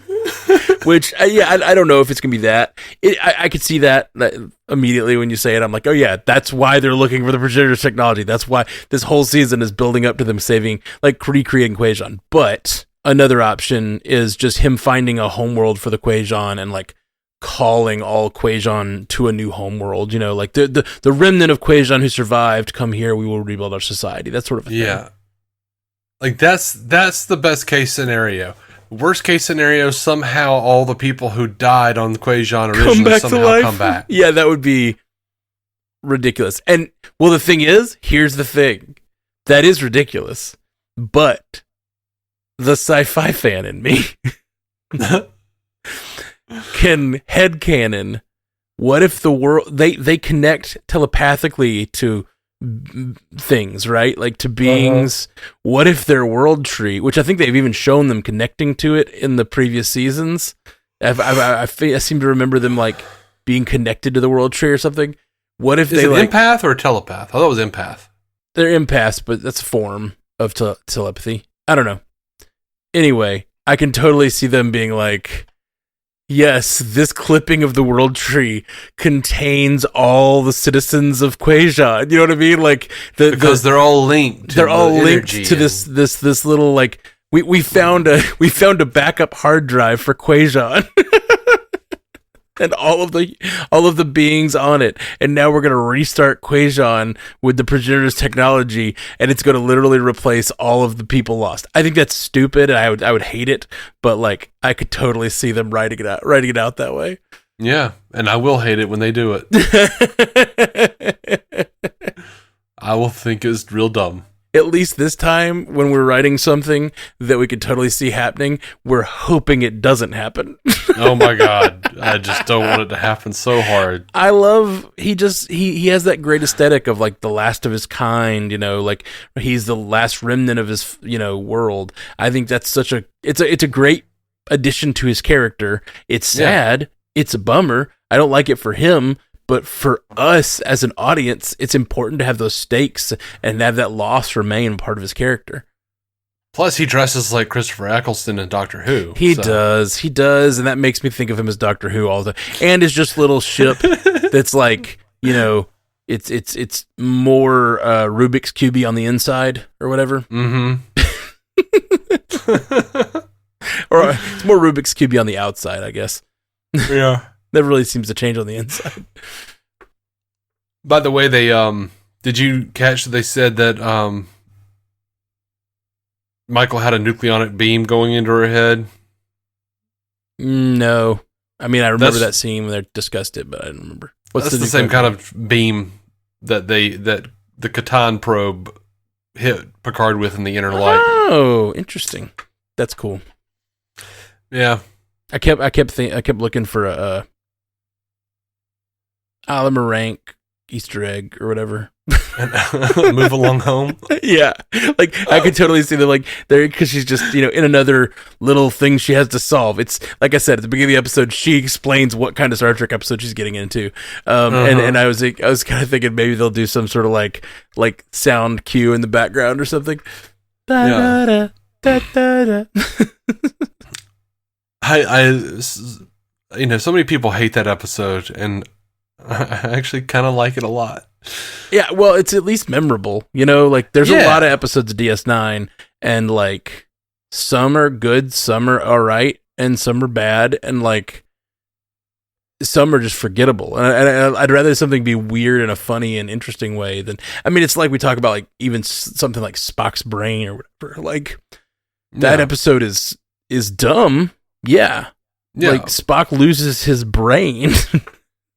Which, I don't know if it's going to be that. I could see that immediately when you say it. I'm like, oh yeah, that's why they're looking for the progenitor's technology. That's why this whole season is building up to them saving, like recreating Quajon. But another option is just him finding a homeworld for the Quajon and like calling all Quajon to a new homeworld. You know, like the remnant of Quajon who survived, come here, we will rebuild our society. That sort of thing. Yeah. Like that's the best case scenario. Worst case scenario, somehow all the people who died on the Quajon originally somehow come back. Yeah, that would be ridiculous. And, well, the thing is, here's the thing. That is ridiculous. But the sci-fi fan in me can headcanon, what if the world... They connect telepathically to things, right? Like to beings. What if their world tree, which I think they've even shown them connecting to it in the previous seasons. I seem to remember them like being connected to the world tree or something. What if is they it like empath or telepath? I thought it was empath. They're empaths, but that's a form of telepathy. I don't know. Anyway, I can totally see them being like, yes, this clipping of the world tree contains all the citizens of Quajon. You know what I mean? Like because they're all linked. They're all linked to this little like we found a backup hard drive for Quajon. And all of the beings on it, and now we're gonna restart Quajon with the progenitor's technology, and it's gonna literally replace all of the people lost. I think that's stupid, and I would hate it, but like I could totally see them writing it out that way. Yeah, and I will hate it when they do it. I will think it's real dumb. At least this time, when we're writing something that we could totally see happening, we're hoping it doesn't happen. Oh my God. I just don't want it to happen so hard. I love, he has that great aesthetic of like the last of his kind, you know, like he's the last remnant of his, you know, world. I think that's it's a great addition to his character. It's sad. Yeah. It's a bummer. I don't like it for him. But for us as an audience, it's important to have those stakes and have that loss remain part of his character. Plus, he dresses like Christopher Eccleston in Doctor Who. He does, and that makes me think of him as Doctor Who all the time. And his just little ship that's like, you know, it's more Rubik's Cube on the inside or whatever. Mm-hmm. Or it's more Rubik's Cube on the outside, I guess. Yeah. That really seems to change on the inside. By the way, they did you catch that they said that Michael had a nucleonic beam going into her head? No. I mean, I remember that scene when they discussed it, but I don't remember. That's the same kind of beam that the Catan probe hit Picard with in the Inner Light. Oh, interesting. That's cool. Yeah. I kept looking for a Alamarrank Easter egg or whatever. Move along home. Yeah, like I could totally see that, like there, because she's just, you know, in another little thing she has to solve. It's like I said at the beginning of the episode, she explains what kind of Star Trek episode she's getting into, and I was kind of thinking maybe they'll do some sort of like sound cue in the background or something. Yeah. Da, da, da. So many people hate that episode, and I actually kind of like it a lot. Yeah, well, it's at least memorable. Like there's a lot of episodes of DS9, and like some are good, some are all right, and some are bad, and like some are just forgettable. And I'd rather something be weird in a funny and interesting way than. I mean, it's like we talk about like even something like Spock's brain or whatever. Like that episode is dumb. Yeah. Like Spock loses his brain.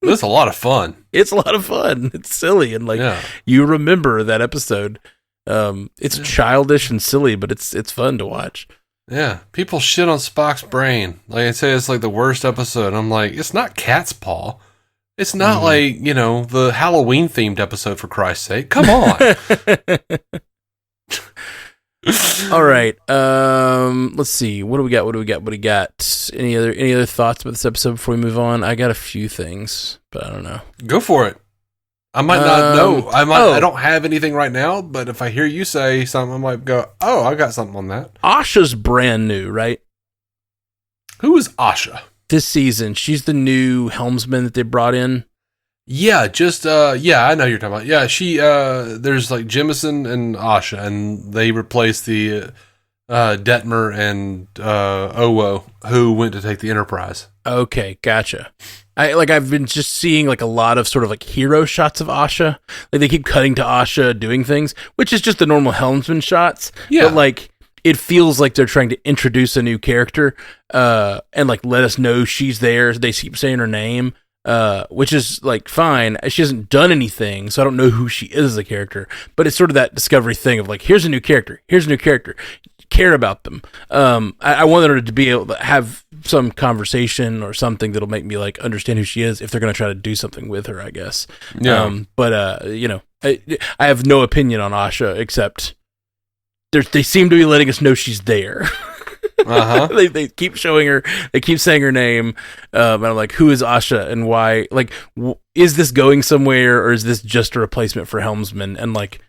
It's a lot of fun. It's a lot of fun. It's silly, and like you remember that episode. It's childish and silly, but it's fun to watch. Yeah, people shit on Spock's brain. Like I say, it's like the worst episode. I'm like, it's not Cat's Paw. It's not like the Halloween themed episode, for Christ's sake. Come on. All right. Let's see. What do we got? Any other thoughts about this episode before we move on? I got a few things, but I don't know. Go for it. I might not know. I don't have anything right now, but if I hear you say something, I might go, "Oh, I got something on that." Asha's brand new, right? Who is Asha? This season, she's the new helmsman that they brought in. Yeah, I know who you're talking about. Yeah, she there's like Jemison and Asha, and they replaced the Detmer and Owo, who went to take the Enterprise. Okay, gotcha. I've been just seeing like a lot of sort of like hero shots of Asha. Like they keep cutting to Asha doing things, which is just the normal helmsman shots. Yeah. But like it feels like they're trying to introduce a new character and like let us know she's there. They keep saying her name. Which is like fine. She hasn't done anything, so I don't know who she is as a character. But it's sort of that Discovery thing of like, here's a new character. Care about them. I wanted her to be able to have some conversation or something that'll make me like understand who she is if they're going to try to do something with her, I guess. Yeah. But I have no opinion on Asha except they seem to be letting us know she's there. Uh-huh. They keep showing her. They keep saying her name, and I'm like, "Who is Asha, and why? Like, is this going somewhere, or is this just a replacement for helmsman?" And like,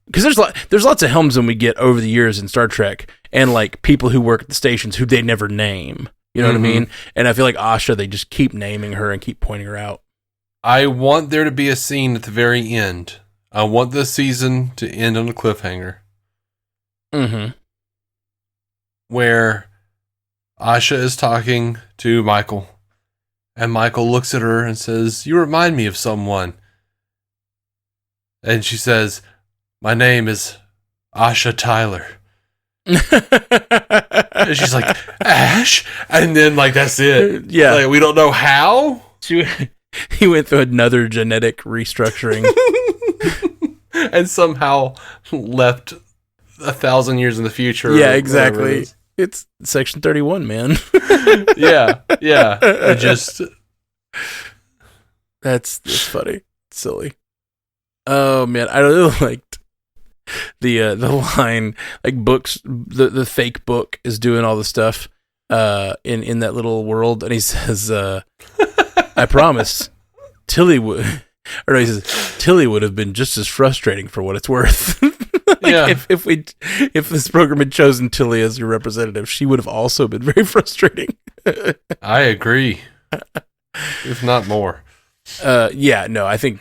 because there's lots of helmsmen we get over the years in Star Trek, and like people who work at the stations who they never name. You know what I mean? And I feel like Asha, they just keep naming her and keep pointing her out. I want there to be a scene at the very end. I want this season to end on a cliffhanger. Mm-hmm. Where Asha is talking to Michael, and Michael looks at her and says, "You remind me of someone." And she says, "My name is Asha Tyler." And she's like, "Ash?" And then like that's it. Yeah. Like, we don't know how. He went through another genetic restructuring. And somehow left 1,000 years in the future. Yeah, exactly. It's Section 31, man. yeah. That's funny. It's silly. Oh man, I really liked the line like books. The fake book is doing all the stuff in that little world, and he says, "I promise, Tilly would." Or no, he says, "Tilly would have been just as frustrating for what it's worth." If this program had chosen Tilly as your representative, she would have also been very frustrating. I agree, if not more. I think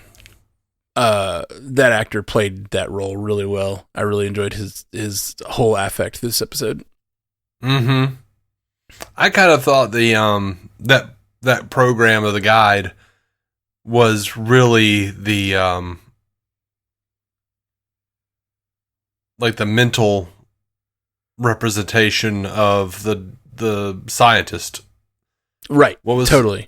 that actor played that role really well. I really enjoyed his whole affect this episode. Mm-hmm. I kind of thought the that program of the guide was really the like the mental representation of the scientist. Right. What was totally.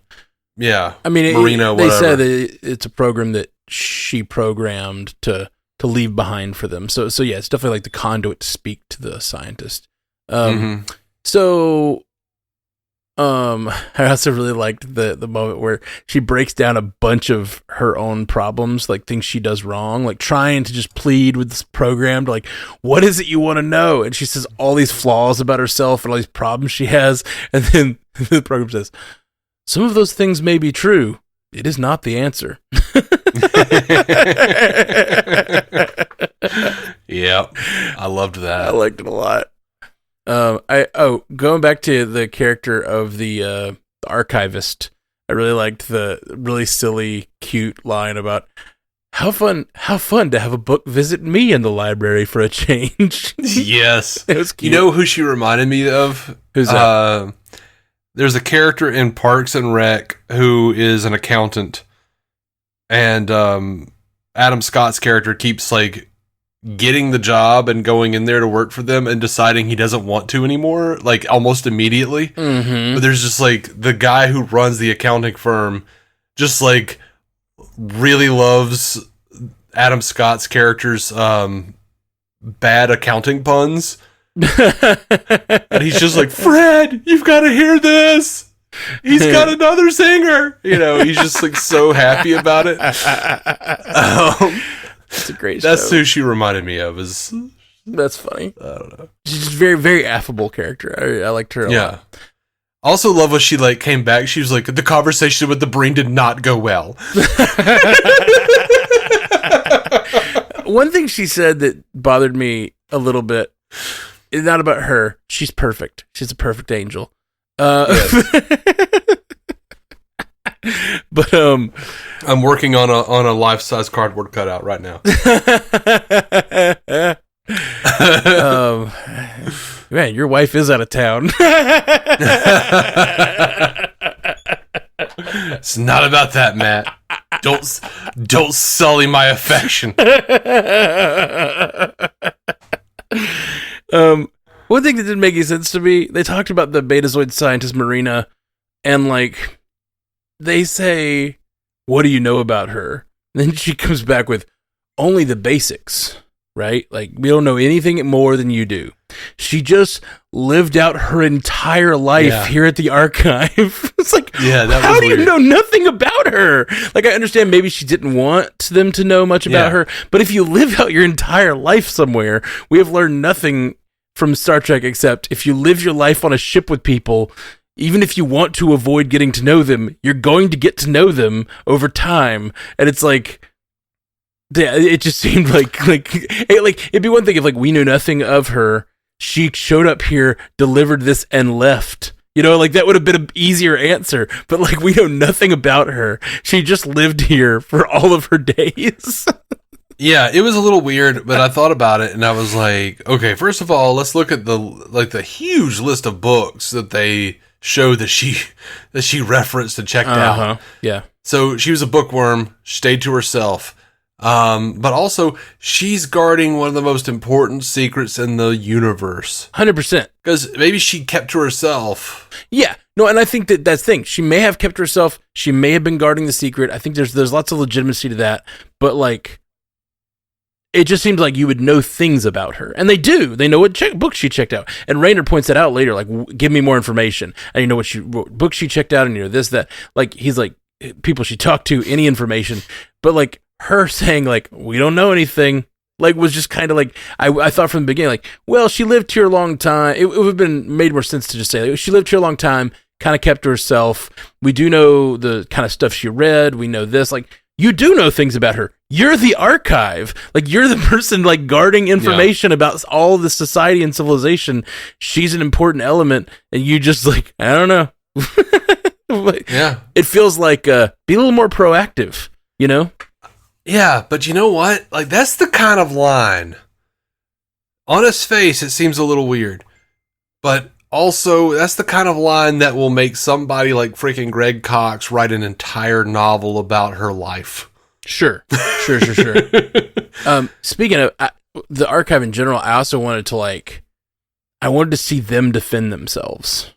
Yeah. I mean, Marino, they whatever. said that it's a program that she programmed to leave behind for them. So yeah, it's definitely like the conduit to speak to the scientist. So I also really liked the moment where she breaks down a bunch of her own problems, like things she does wrong, like trying to just plead with this program to like, what is it you want to know? And she says all these flaws about herself and all these problems she has. And then the program says, some of those things may be true. It is not the answer. Yep. I loved that. I liked it a lot. Going back to the character of the archivist, I really liked the really silly, cute line about how fun to have a book visit me in the library for a change. Yes. It was cute. You know who she reminded me of? Who's that? There's a character in Parks and Rec who is an accountant, and Adam Scott's character keeps like getting the job and going in there to work for them and deciding he doesn't want to anymore, like almost immediately. Mm-hmm. But there's just like the guy who runs the accounting firm just like really loves Adam Scott's character's bad accounting puns. And he's just like, Fred, you've got to hear this. He's got another zinger. You know, he's just like so happy about it. It's a great That's show. who she reminded me of. That's funny. I don't know. She's just very, very affable character. I liked her a lot. Also love when she like came back. She was like, the conversation with the brain did not go well. One thing she said that bothered me a little bit, it's not about her. She's perfect. She's a perfect angel. But I'm working on a life-size cardboard cutout right now. Man, your wife is out of town. It's not about that, Matt. Don't sully my affection. One thing that didn't make any sense to me, they talked about the Betazoid scientist Marina, and like they say, "What do you know about her?" And then she comes back with only the basics, right? Like we don't know anything more than you do. She just lived out her entire life here at the archive. It's like, how do you know nothing about her? Like, I understand maybe she didn't want them to know much about her, but if you live out your entire life somewhere, we have learned nothing from Star Trek except if you live your life on a ship with people, even if you want to avoid getting to know them, you're going to get to know them over time. And it's like, yeah, it just seemed like it'd be one thing if like we knew nothing of her. She showed up here, delivered this, and left. You know, like that would have been an easier answer. But like we know nothing about her. She just lived here for all of her days. Yeah, it was a little weird, but I thought about it and I was like, okay, first of all, let's look at the huge list of books that they show that she referenced and checked out. Yeah. So she was a bookworm, stayed to herself. But also she's guarding one of the most important secrets in the universe. 100%. Because maybe she kept to herself. Yeah. No, and I think that's the thing. She may have kept to herself. She may have been guarding the secret. I think there's lots of legitimacy to that. But like, it just seems like you would know things about her. And they do. They know what book she checked out. And Rayner points that out later, like, give me more information. And you know what book she checked out, and you know this, that. Like, he's like, people she talked to, any information. But like, her saying, like, we don't know anything, like, was just kind of like, I thought from the beginning, like, well, she lived here a long time. It would have been made more sense to just say, like, she lived here a long time, kind of kept to herself. We do know the kind of stuff she read. We know this. Like, you do know things about her. You're the archive. Like, you're the person, like, guarding information about all the society and civilization. She's an important element, and you just, like, I don't know. It feels like, be a little more proactive, you know? Yeah, but you know what? Like, that's the kind of line. On its face, it seems a little weird. But also, that's the kind of line that will make somebody like freaking Greg Cox write an entire novel about her life. Sure. Speaking of the archive in general, I also wanted to see them defend themselves.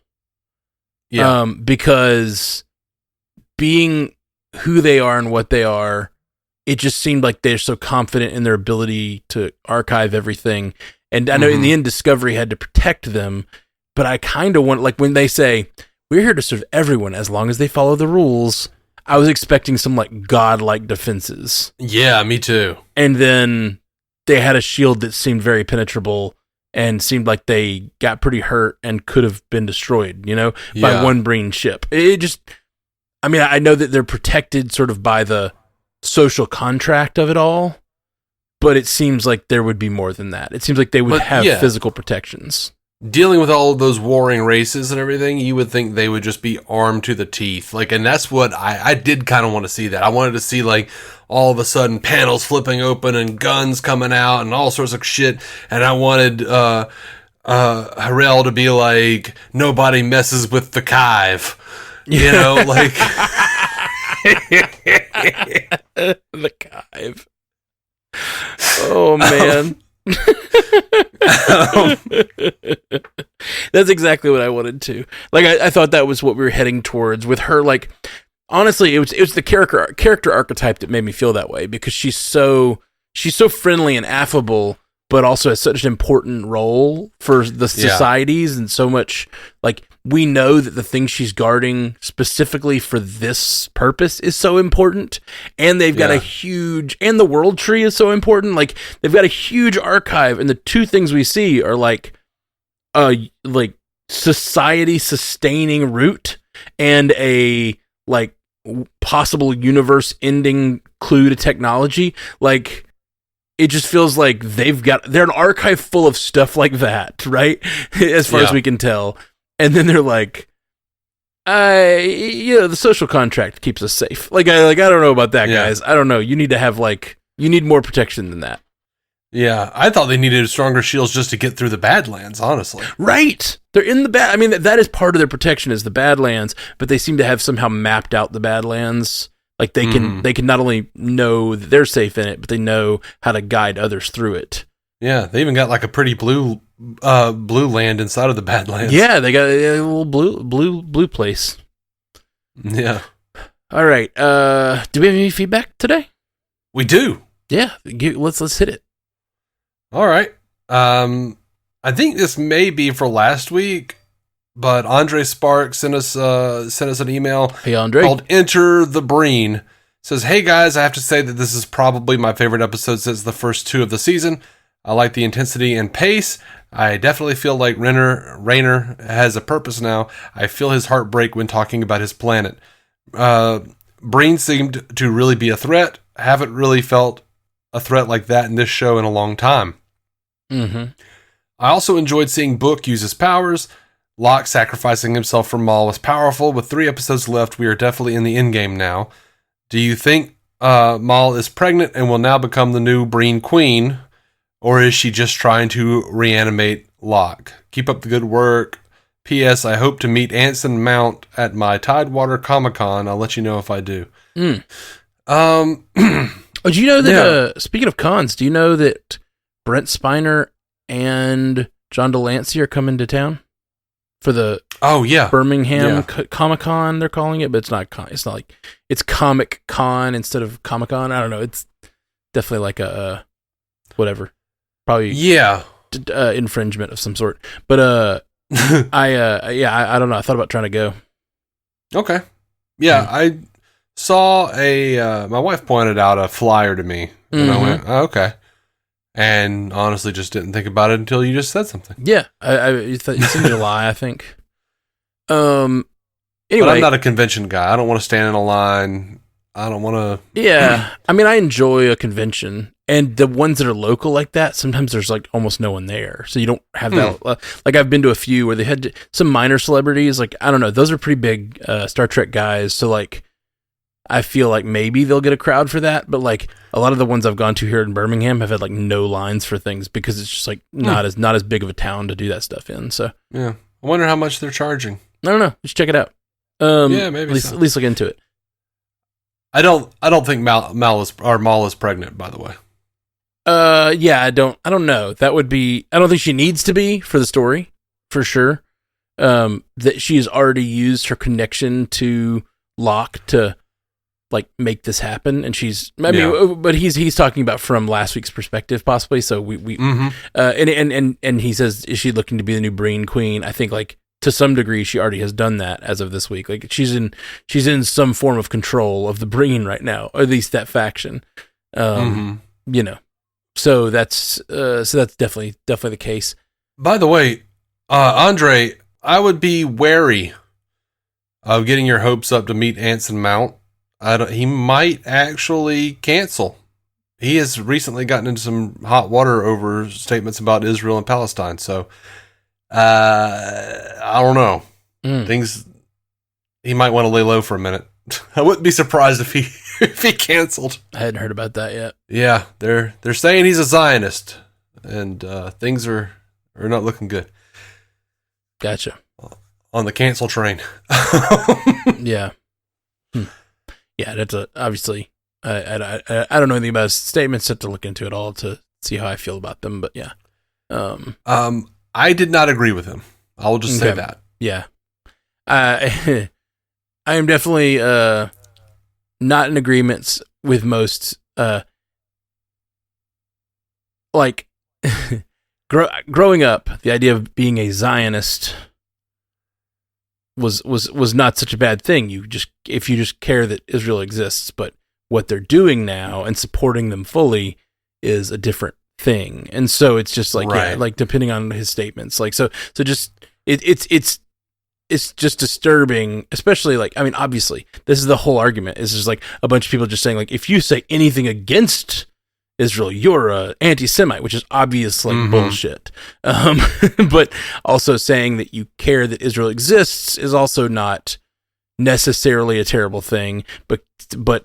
Yeah. Because being who they are and what they are, it just seemed like they're so confident in their ability to archive everything. And I know in the end, Discovery had to protect them, but I kind of want, like, when they say, we're here to serve everyone as long as they follow the rules, I was expecting some, like, godlike defenses. Yeah, me too. And then they had a shield that seemed very penetrable and seemed like they got pretty hurt and could have been destroyed, you know, by one Breen ship. It just, I mean, I know that they're protected sort of by the social contract of it all, but it seems like there would be more than that. It seems like they would have physical protections. dealing with all of those warring races and everything, you would think they would just be armed to the teeth. Like, and that's what I did kind of want to see that. I wanted to see, like, all of a sudden panels flipping open and guns coming out and all sorts of shit. And I wanted, Harrell to be like, nobody messes with the Kive. You know, like. The Kive. Oh, man. That's exactly what I wanted to. Like, I thought that was what we were heading towards with her. Like, honestly, it was the character archetype that made me feel that way, because she's so friendly and affable, but also has such an important role for the societies, and so much, like, we know that the thing she's guarding specifically for this purpose is so important, and they've got a huge, and the world tree is so important. Like, they've got a huge archive, and the two things we see are like society sustaining root and a like possible universe ending clue to technology. Like, it just feels like they're an archive full of stuff like that, right? As far as we can tell. And then they're like, the social contract keeps us safe. Like, I don't know about that, guys. I don't know. You need to have, like, you need more protection than that. Yeah, I thought they needed stronger shields just to get through the Badlands, honestly. Right. They're in the I mean, that is part of their protection, is the Badlands, but they seem to have somehow mapped out the Badlands. Like, they can not only know that they're safe in it, but they know how to guide others through it. Yeah, they even got like a pretty blue land inside of the Badlands. Yeah, they got a little blue place. Yeah. All right. Do we have any feedback today? We do. Yeah. Let's hit it. All right. I think this may be for last week, but Andre Sparks sent us an email. Hey, Andre. Called Enter the Breen. Says, hey guys, I have to say that this is probably my favorite episode since the first two of the season. I like the intensity and pace. I definitely feel like Rayner has a purpose now. I feel his heart break when talking about his planet. Breen seemed to really be a threat. I haven't really felt a threat like that in this show in a long time. Mm-hmm. I also enjoyed seeing Book use his powers. Locke sacrificing himself for Maul was powerful. With 3 episodes left, we are definitely in the endgame now. Do you think Maul is pregnant and will now become the new Breen Queen? Or is she just trying to reanimate Locke? Keep up the good work. P.S. I hope to meet Anson Mount at my Tidewater Comic-Con. I'll let you know if I do. Do you know that, speaking of cons, do you know that Brent Spiner and John Delancey are coming to town for the Birmingham Comic-Con, they're calling it, but it's not it's not like, it's Comic Con instead of Comic-Con. I don't know. It's definitely like a whatever. Probably infringement of some sort. But I don't know. I thought about trying to go. Okay. Yeah, I saw my wife pointed out a flyer to me, and I went, oh, okay. And honestly just didn't think about it until you just said something. Yeah, it's in July, I think. Anyway, but I'm not a convention guy. I don't want to stand in a line. I don't want to... Yeah, I mean, I enjoy a convention. And the ones that are local like that, sometimes there's like almost no one there. So you don't have that. Like, I've been to a few where they had some minor celebrities. Like, I don't know. Those are pretty big Star Trek guys. So, like, I feel like maybe they'll get a crowd for that. But, like, a lot of the ones I've gone to here in Birmingham have had, like, no lines for things because it's just, like, not as big of a town to do that stuff in. So, yeah. I wonder how much they're charging. I don't know. Just check it out. Yeah, maybe at least look into it. I don't think Mal is pregnant, by the way. Yeah, I don't know. That would be, I don't think she needs to be for the story, for sure. That she's already used her connection to Locke to, like, make this happen. And but he's talking about from last week's perspective, possibly. So and he says, is she looking to be the new Breen Queen? I think, like, to some degree, she already has done that as of this week. Like, she's in some form of control of the Breen right now, or at least that faction. You know. So that's definitely the case. By the way, Andre, I would be wary of getting your hopes up to meet Anson Mount. He might actually cancel. He has recently gotten into some hot water over statements about Israel and Palestine. So I don't know. Things, he might want to lay low for a minute. I wouldn't be surprised if he canceled. I hadn't heard about that yet. Yeah, they're saying he's a Zionist, and things are not looking good. Gotcha. On the cancel train. Yeah. Yeah, that's obviously. I don't know anything about his statements. Have to look into it all to see how I feel about them. But yeah. I did not agree with him. I will just say that. Yeah. I am definitely not in agreement with most. Like growing up, the idea of being a Zionist was not such a bad thing. If you just care that Israel exists, but what they're doing now and supporting them fully is a different thing. And so it's just like, right. Yeah, like depending on his statements, like, so just, it's just disturbing, especially like, I mean, obviously this is the whole argument. Is just like a bunch of people just saying like, if you say anything against Israel, you're a anti-Semite, which is obviously bullshit. But also saying that you care that Israel exists is also not necessarily a terrible thing, but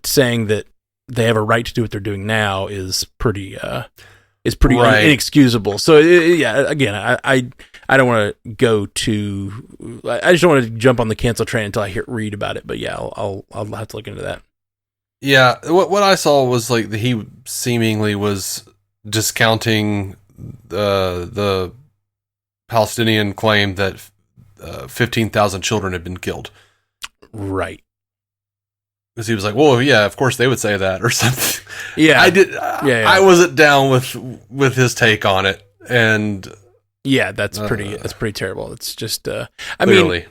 saying that they have a right to do what they're doing now is pretty right. Inexcusable. So again, I don't want to go to. I just don't want to jump on the cancel train until I read about it. But yeah, I'll have to look into that. Yeah, what I saw was like he seemingly was discounting the Palestinian claim that 15,000 children had been killed. Right. Because he was like, well, yeah, of course they would say that or something. Yeah. I did. Yeah. I wasn't down with his take on it. And yeah, that's pretty terrible. It's just, I mean,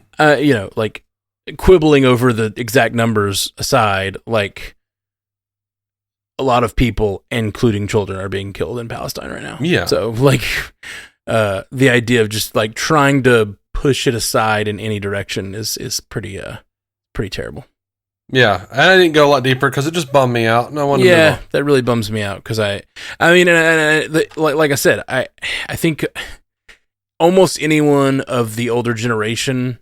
like quibbling over the exact numbers aside, like a lot of people, including children, are being killed in Palestine right now. Yeah. So like, the idea of just like trying to push it aside in any direction is pretty terrible. Yeah, and I didn't go a lot deeper because it just bummed me out, and I wanted to move on. That really bums me out because I mean, like I said, I think almost anyone of the older generation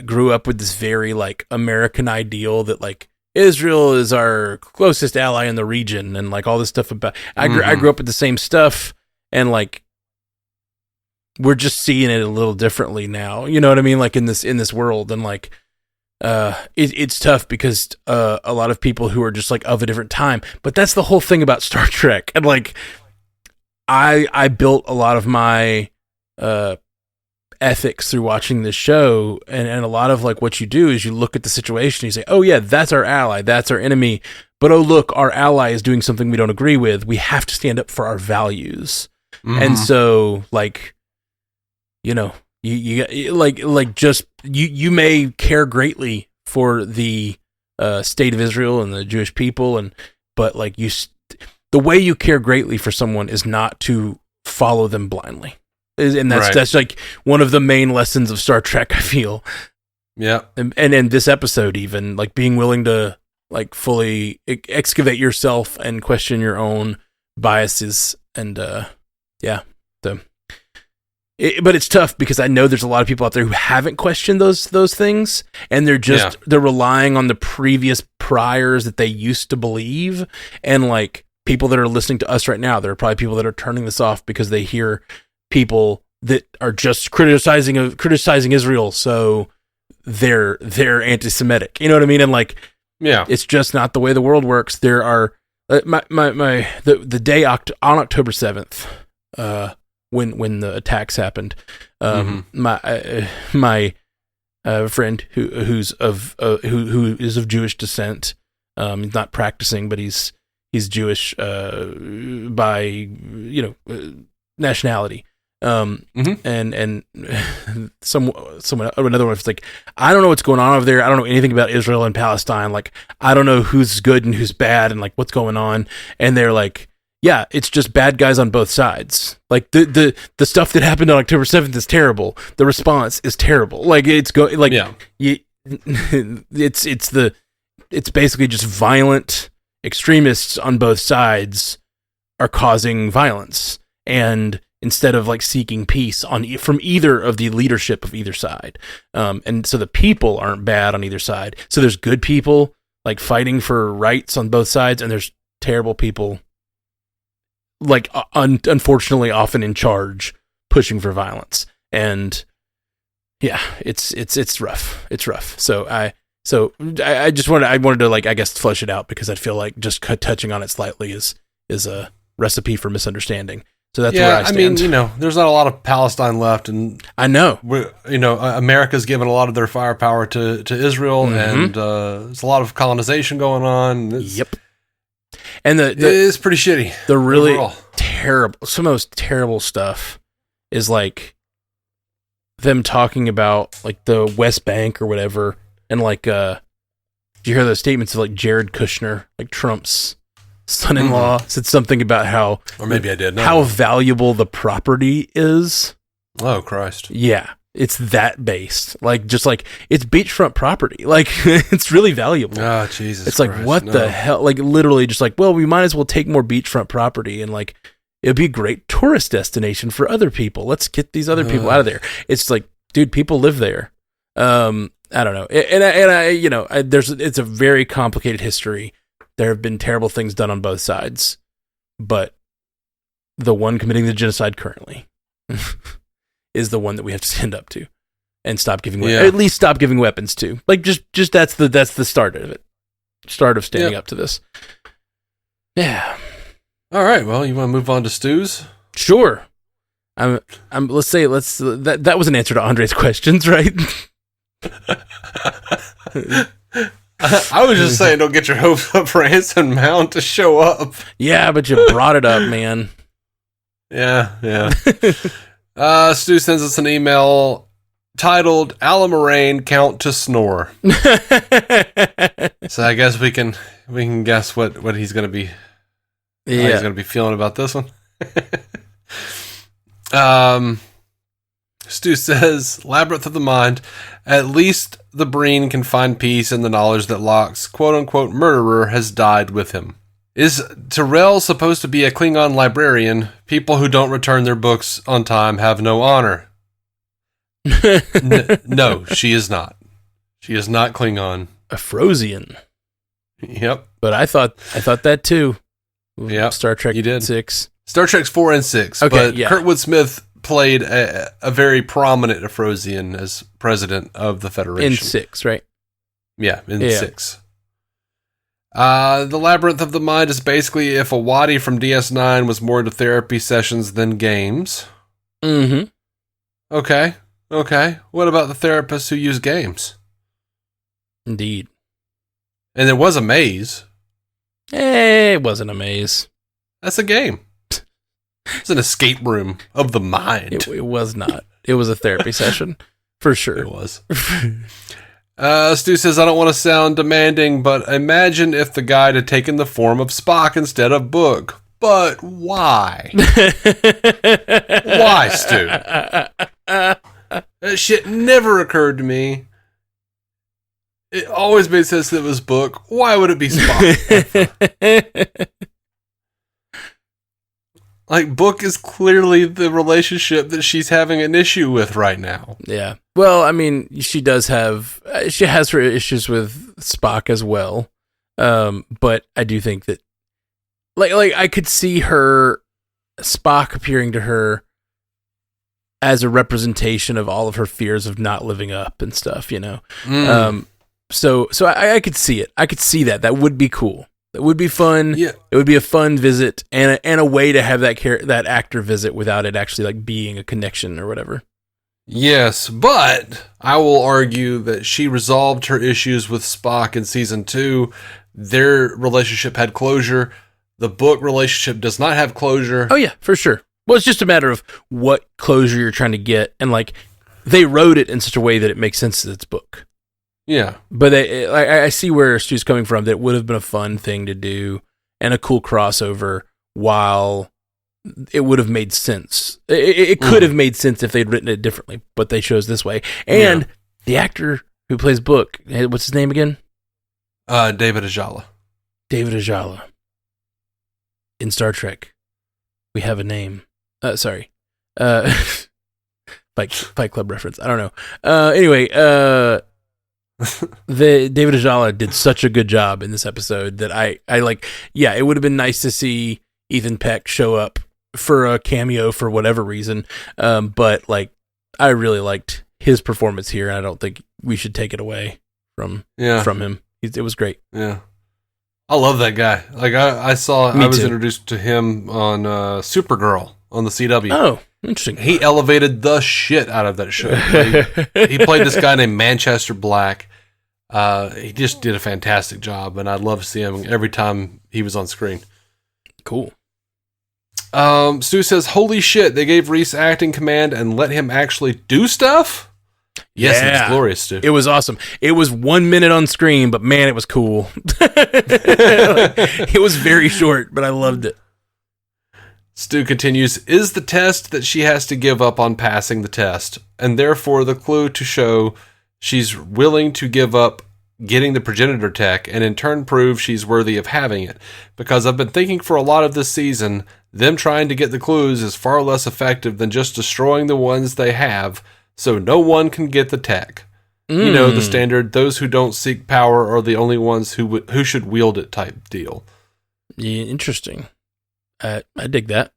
grew up with this very like American ideal that like Israel is our closest ally in the region and like all this stuff about. I grew up with the same stuff, and like we're just seeing it a little differently now. You know what I mean? Like in this world, and like. It's tough because a lot of people who are just like of a different time, but that's the whole thing about Star Trek. And like I built a lot of my ethics through watching this show, and a lot of like what you do is you look at the situation, you say, oh yeah, that's our ally, that's our enemy, but oh look, our ally is doing something we don't agree with. We have to stand up for our values. And so like, you know, you like just you may care greatly for the state of Israel and the Jewish people, but like the way you care greatly for someone is not to follow them blindly, and that's like one of the main lessons of Star Trek, I feel. Yeah, and in this episode, even like being willing to like fully excavate yourself and question your own biases, and but it's tough because I know there's a lot of people out there who haven't questioned those things, and they're relying on the previous priors that they used to believe. And like people that are listening to us right now, there are probably people that are turning this off because they hear people that are just criticizing Israel, so they're anti-Semitic. You know what I mean? And like, yeah, it's just not the way the world works. There are the day on October 7th. When the attacks happened, my friend who is of Jewish descent, he's not practicing, but he's Jewish by nationality, and someone another one was like, I don't know what's going on over there. I don't know anything about Israel and Palestine. Like I don't know who's good and who's bad and like what's going on. And they're like, yeah, it's just bad guys on both sides. Like the stuff that happened on October 7th is terrible. The response is terrible. Like it's basically just violent extremists on both sides are causing violence. And instead of like seeking peace from either of the leadership of either side. And so the people aren't bad on either side. So there's good people like fighting for rights on both sides, and there's terrible people like unfortunately often in charge pushing for violence. And yeah, it's rough. It's rough. So I wanted to like, I guess, flesh it out, because I feel like just touching on it slightly is a recipe for misunderstanding. So that's where I stand. I mean, there's not a lot of Palestine left, and I know, America's given a lot of their firepower to Israel, and there's a lot of colonization going on. Yep. And it is pretty shitty. The really overall. Terrible, some of those terrible stuff is like them talking about like the West Bank or whatever, and like, did you hear those statements of like Jared Kushner, like Trump's son-in-law, said something about how, or maybe I did, how valuable the property is. Oh Christ! Yeah, it's that based, like just like it's beachfront property, like it's really valuable. Oh Jesus! It's like Christ, what the hell? Like literally, just like, well, we might as well take more beachfront property, and like it'd be a great tourist destination for other people. Let's get these other people out of there. It's like, dude, people live there. I don't know, it's a very complicated history. There have been terrible things done on both sides, but the one committing the genocide currently is the one that we have to stand up to and stop giving at least stop giving weapons to. Like just that's the start of it. Start of standing up to this. Yeah. All right. Well, you want to move on to stews? Sure. That was an answer to Andre's questions, right? I was just saying, don't get your hopes up for Anson Mount to show up. Yeah, but you brought it up, man. Yeah. Stu sends us an email titled "Ala Moraine Count to Snore." So I guess we can guess what he's going to be. How he's going to be feeling about this one. Stu says, "Labyrinth of the Mind. At least the Breen can find peace in the knowledge that Locke's quote-unquote murderer has died with him. Is Tyrell supposed to be a Klingon librarian? People who don't return their books on time have no honor." No, she is not. She is not Klingon. A Frosian. Yep. But I thought that too. Yep. Star Trek you did. 6. Star Trek's 4 and 6. Okay, but yeah. Kurtwood Smith played a very prominent Afrosian as president of the Federation. In 6, right? Yeah, in 6. The Labyrinth of the Mind is basically if a Wadi from DS9 was more into therapy sessions than games. Mm-hmm. Okay. What about the therapists who use games? Indeed. And there was a maze. It wasn't a maze. That's a game. It's an escape room of the mind. It was not. It was a therapy session, for sure. It was. Stu says, "I don't want to sound demanding, but imagine if the guide had taken the form of Spock instead of Book. But why? Why, Stu? That shit never occurred to me. It always made sense that it was Book. Why would it be Spock?" Like, Book is clearly the relationship that she's having an issue with right now. Yeah. Well, I mean, she has her issues with Spock as well. But I do think that, like I could see Spock appearing to her as a representation of all of her fears of not living up and stuff, you know? So I could see it. I could see that. That would be cool. It would be fun. Yeah. It would be a fun visit and a way to have that actor visit without it actually like being a connection or whatever. Yes, but I will argue that she resolved her issues with Spock in season 2. Their relationship had closure. The Book relationship does not have closure. Oh yeah, for sure. Well, it's just a matter of what closure you're trying to get, and like they wrote it in such a way that it makes sense that it's Book. Yeah. But I see where Stu's coming from. That would have been a fun thing to do and a cool crossover while it would have made sense. It could have made sense if they'd written it differently, but they chose this way. And the actor who plays Book, what's his name again? David Ajala. David Ajala. In Star Trek, we have a name. Sorry. Fight Club reference. I don't know. Anyway, the David Ajala did such a good job in this episode that I like. Yeah, it would have been nice to see Ethan Peck show up for a cameo for whatever reason. But like, I really liked his performance here, and I don't think we should take it away from him. It was great. Yeah. I love that guy. Like I was introduced to him on Supergirl on the CW. Oh, interesting. He elevated the shit out of that show. He played this guy named Manchester Black. He just did a fantastic job, and I'd love to see him every time he was on screen. Cool. Stu says, "Holy shit! They gave Reese acting command and let him actually do stuff." Yes, yeah. It's glorious, Stu. It was awesome. It was 1 minute on screen, but man, it was cool. It was very short, but I loved it. Stu continues, "Is the test that she has to give up on passing the test, and therefore the clue to show she's willing to give up getting the progenitor tech and in turn prove she's worthy of having it. Because I've been thinking for a lot of this season, them trying to get the clues is far less effective than just destroying the ones they have, so no one can get the tech. You know, the standard, those who don't seek power are the only ones who should wield it type deal." Yeah, interesting. I dig that.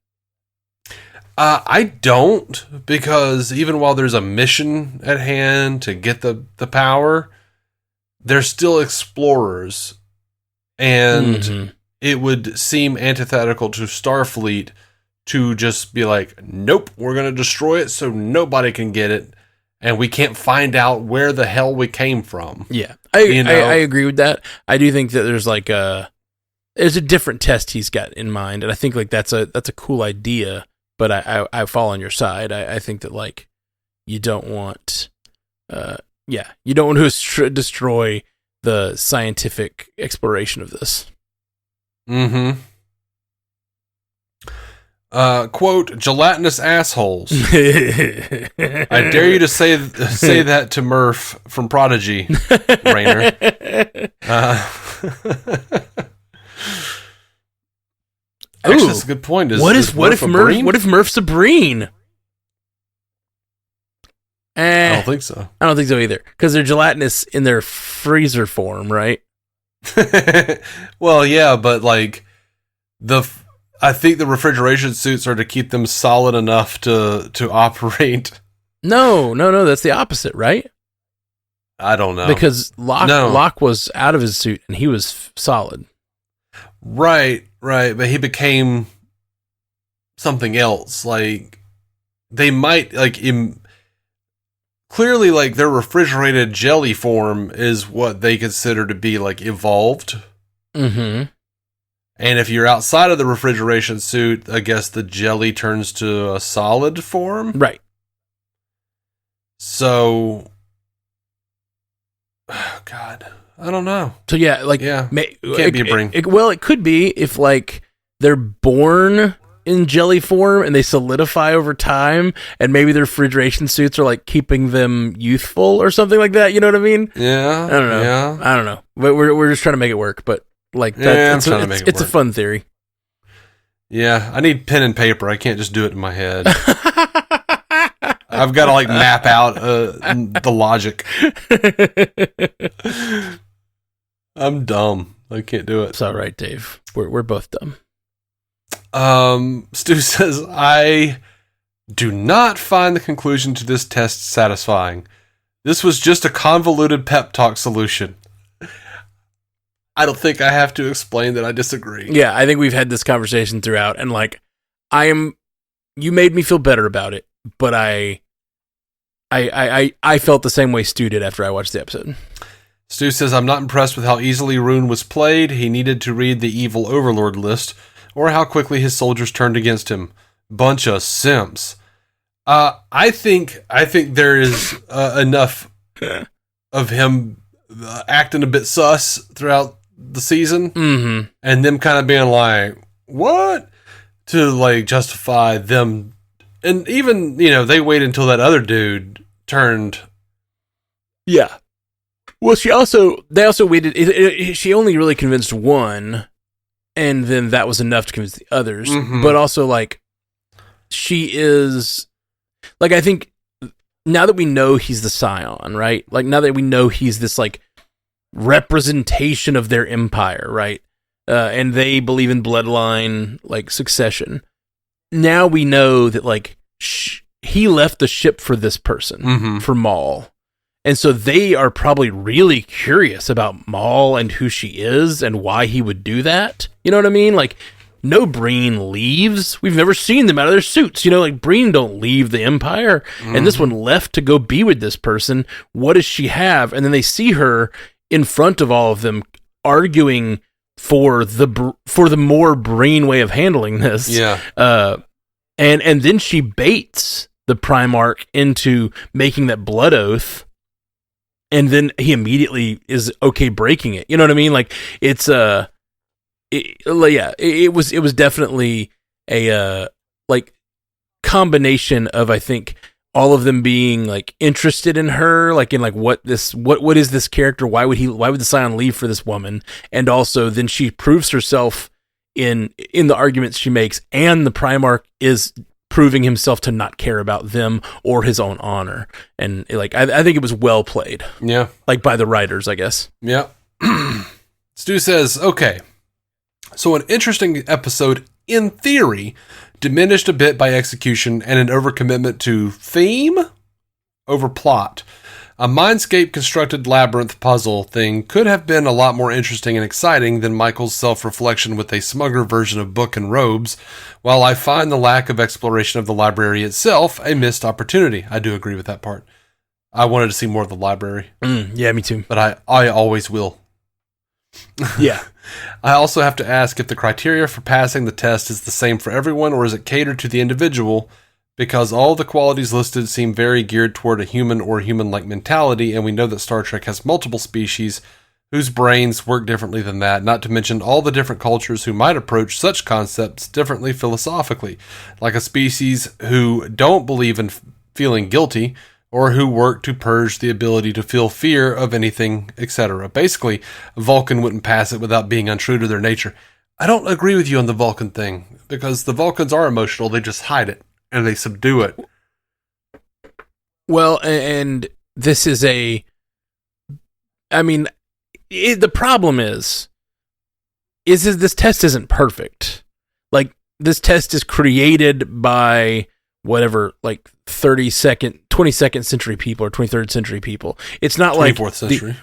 I don't, because even while there's a mission at hand to get the power, they're still explorers. And it would seem antithetical to Starfleet to just be like, nope, we're going to destroy it so nobody can get it, and we can't find out where the hell we came from. Yeah, I agree with that. I do think that there's like there's a different test he's got in mind, and I think like that's a cool idea. But I fall on your side. I think that like you don't want you don't want to destroy the scientific exploration of this. Quote, "Gelatinous assholes." I dare you to say that to Murph from Prodigy, Rainer. Actually, that's a good point. What if Murph's a Breen? I don't think so. I don't think so either, because they're gelatinous in their freezer form, right? Well, yeah, but like I think the refrigeration suits are to keep them solid enough to operate. No, that's the opposite, right? I don't know. Because Locke was out of his suit and he was solid. Right, but he became something else. Like, they might, like, clearly, like, their refrigerated jelly form is what they consider to be, like, evolved. And if you're outside of the refrigeration suit, I guess the jelly turns to a solid form. Right. So, oh God, I don't know. So yeah, like, can't be a Breen. It could be if like they're born in jelly form and they solidify over time, and maybe their refrigeration suits are like keeping them youthful or something like that. You know what I mean? Yeah. I don't know. Yeah. I don't know. But we're just trying to make it work. But like, it's a fun theory. Yeah, I need pen and paper. I can't just do it in my head. I've got to like map out the logic. I'm dumb. I can't do it. It's all right, Dave. We're both dumb. Stu says, "I do not find the conclusion to this test satisfying. This was just a convoluted pep talk solution." I don't think I have to explain that I disagree. Yeah, I think we've had this conversation throughout, and like, you made me feel better about it, but I felt the same way Stu did after I watched the episode. Stu says, "I'm not impressed with how easily Rune was played. He needed to read the evil overlord list, or how quickly his soldiers turned against him. Bunch of simps." I think there is enough of him acting a bit sus throughout the season, and them kind of being like, "What?" to like justify them. And even, they wait until that other dude turned. Yeah. Well, they also waited. She only really convinced one, and then that was enough to convince the others. But also, like, she is like, I think now that we know he's the Scion, right? Like, now that we know he's this, like, representation of their empire, right? And they believe in bloodline, like, succession. Now we know that, like, he left the ship for this person, for Maul. And so they are probably really curious about Maul and who she is and why he would do that. You know what I mean? Like, no Breen leaves. We've never seen them out of their suits. You know, like, Breen don't leave the Empire. And this one left to go be with this person. What does she have? And then they see her in front of all of them arguing for the more Breen way of handling this. Yeah. And then she baits the Primarch into making that blood oath. And then he immediately is okay breaking it. You know what I mean? Like, it's it was definitely a like combination of, I think, all of them being like interested in her, like in like what is this character? Why would the Scion leave for this woman? And also then she proves herself in the arguments she makes, and the Primarch is proving himself to not care about them or his own honor. And like, I think it was well played. Yeah. Like, by the writers, I guess. Yeah. Stu says, okay, so an interesting episode in theory, diminished a bit by execution and an overcommitment to theme over plot. A Mindscape constructed labyrinth puzzle thing could have been a lot more interesting and exciting than Michael's self-reflection with a smugger version of Book and Robes, while I find the lack of exploration of the library itself a missed opportunity. I do agree with that part. I wanted to see more of the library. Yeah, me too. But I always will. Yeah. I also have to ask if the criteria for passing the test is the same for everyone, or is it catered to the individual? Because all the qualities listed seem very geared toward a human or human-like mentality, and we know that Star Trek has multiple species whose brains work differently than that, not to mention all the different cultures who might approach such concepts differently philosophically, like a species who don't believe in feeling guilty, or who work to purge the ability to feel fear of anything, etc. Basically, a Vulcan wouldn't pass it without being untrue to their nature. I don't agree with you on the Vulcan thing, because the Vulcans are emotional, they just hide it. And they subdue it. Well, and this is the problem is this test isn't perfect. Like, this test is created by whatever, like 22nd century people or 23rd century people. It's not 24th century.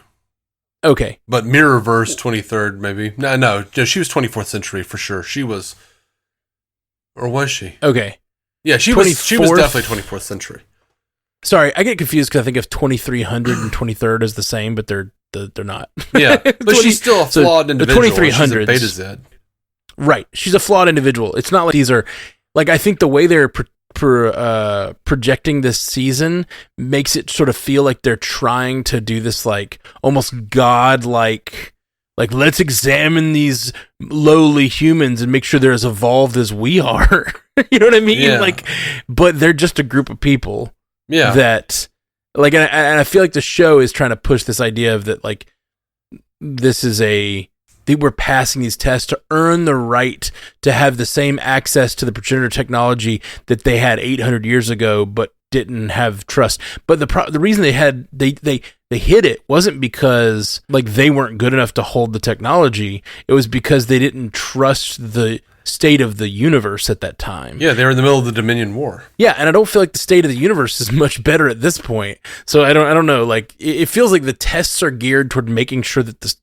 Okay. But Mirrorverse 23rd, maybe. No, she was 24th century for sure. She was, or was she? Okay. Yeah, she was definitely 24th century. Sorry, I get confused because I think of 2300 and 23rd as the same, but they're not. Yeah, but she's still a flawed individual. The 2300s. She's a Beta Z. Right, she's a flawed individual. It's not like these are, like, I think the way they're projecting this season makes it sort of feel like they're trying to do this, like, almost god-like, like, let's examine these lowly humans and make sure they're as evolved as we are. You know what I mean? Yeah. Like, but they're just a group of people. Yeah. That, like, and I feel like the show is trying to push this idea of that, like, this is we're passing these tests to earn the right to have the same access to the progenitor technology that they had 800 years ago, but didn't have trust. But the reason they hid it wasn't because, like, they weren't good enough to hold the technology. It was because they didn't trust the state of the universe at that time. Yeah, they were in the middle of the Dominion War. Yeah, and I don't feel like the state of the universe is much better at this point. So I don't know. Like, it feels like the tests are geared toward making sure that this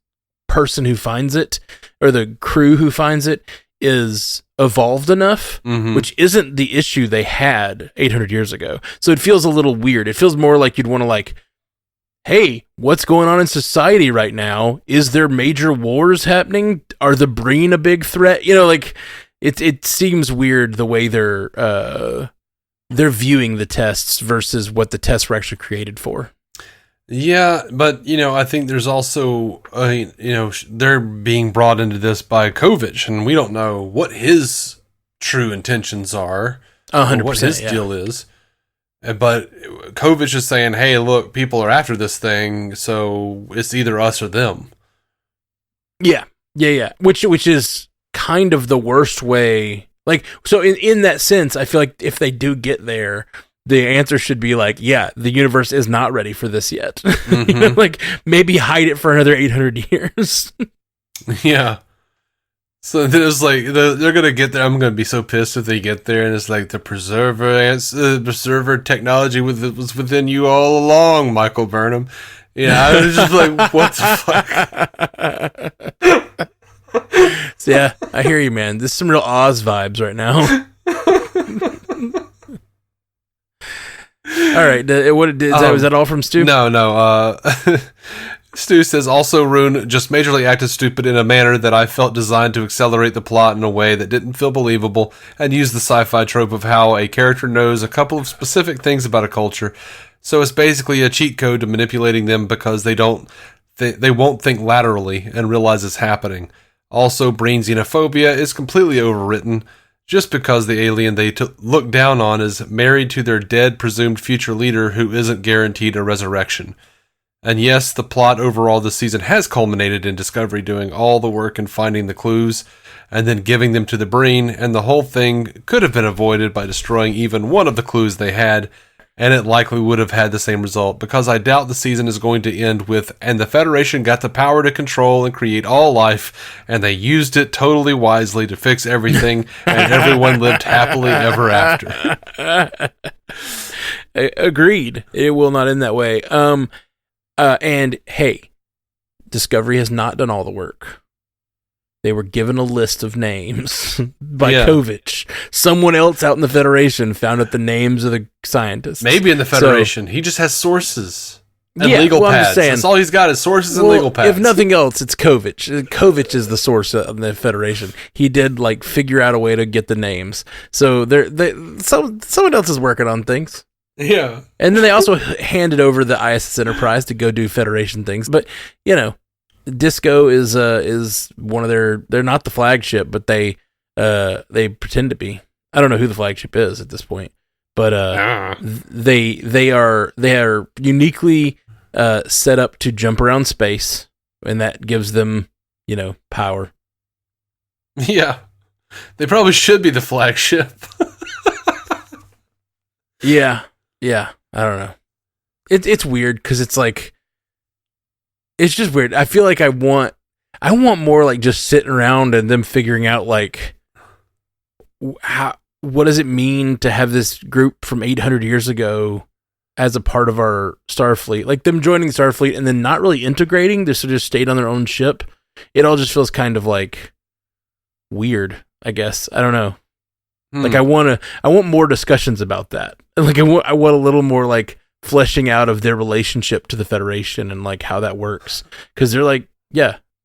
person who finds it, or the crew who finds it, is evolved enough, which isn't the issue they had 800 years ago. So it feels a little weird. It feels more like you'd want to, like, hey, what's going on in society right now? Is there major wars happening? Are the Breen a big threat? You know, like, it seems weird the way they're viewing the tests versus what the tests were actually created for. Yeah, but, I think there's also, they're being brought into this by Kovich, and we don't know what his true intentions are, 100%, what his deal is. But Kovich is saying, hey, look, people are after this thing, so it's either us or them. Yeah. Which is kind of the worst way. Like, so in that sense, I feel like if they do get there, the answer should be like, yeah, the universe is not ready for this yet. You know, like maybe hide it for another 800 years. Yeah. So then it's like they're gonna get there. I'm gonna be so pissed if they get there, and it's like the preserver technology was within you all along, Michael Burnham. Yeah, I was just like, what the fuck? So yeah, I hear you, man. This is some real Oz vibes right now. All right, was that all from Stu? No. Stu says, also Rune just majorly acted stupid in a manner that I felt designed to accelerate the plot in a way that didn't feel believable, and used the sci-fi trope of how a character knows a couple of specific things about a culture. So it's basically a cheat code to manipulating them because they won't think laterally and realize it's happening. Also, brain xenophobia is completely overwritten, just because the alien they look down on is married to their dead presumed future leader who isn't guaranteed a resurrection. And yes, the plot overall this season has culminated in Discovery doing all the work and finding the clues, and then giving them to the Breen, and the whole thing could have been avoided by destroying even one of the clues they had, and it likely would have had the same result, because I doubt the season is going to end with, and the Federation got the power to control and create all life, and they used it totally wisely to fix everything, and everyone lived happily ever after. Agreed. It will not end that way. And hey, Discovery has not done all the work. They were given a list of names by Kovich. Someone else out in the Federation found out the names of the scientists. Maybe in the Federation. He just has sources and legal pads. I'm just saying, that's all he's got is sources and legal pads. If nothing else, it's Kovich. Kovich is the source of the Federation. He did figure out a way to get the names. So someone else is working on things. Yeah. And then they also handed over the ISS Enterprise to go do Federation things. But, Disco is one of they're not the flagship, but they pretend to be. I don't know who the flagship is at this point, but they are uniquely set up to jump around space, and that gives them, power. Yeah. They probably should be the flagship. Yeah, I don't know. It's weird because it's just weird. I feel like I want more just sitting around and them figuring out what does it mean to have this group from 800 years ago as a part of our Starfleet, them joining Starfleet and then not really integrating. They just stayed on their own ship. It all just feels kind of weird, I guess. I don't know. I want more discussions about that. I want a little more fleshing out of their relationship to the Federation and how that works. Because they're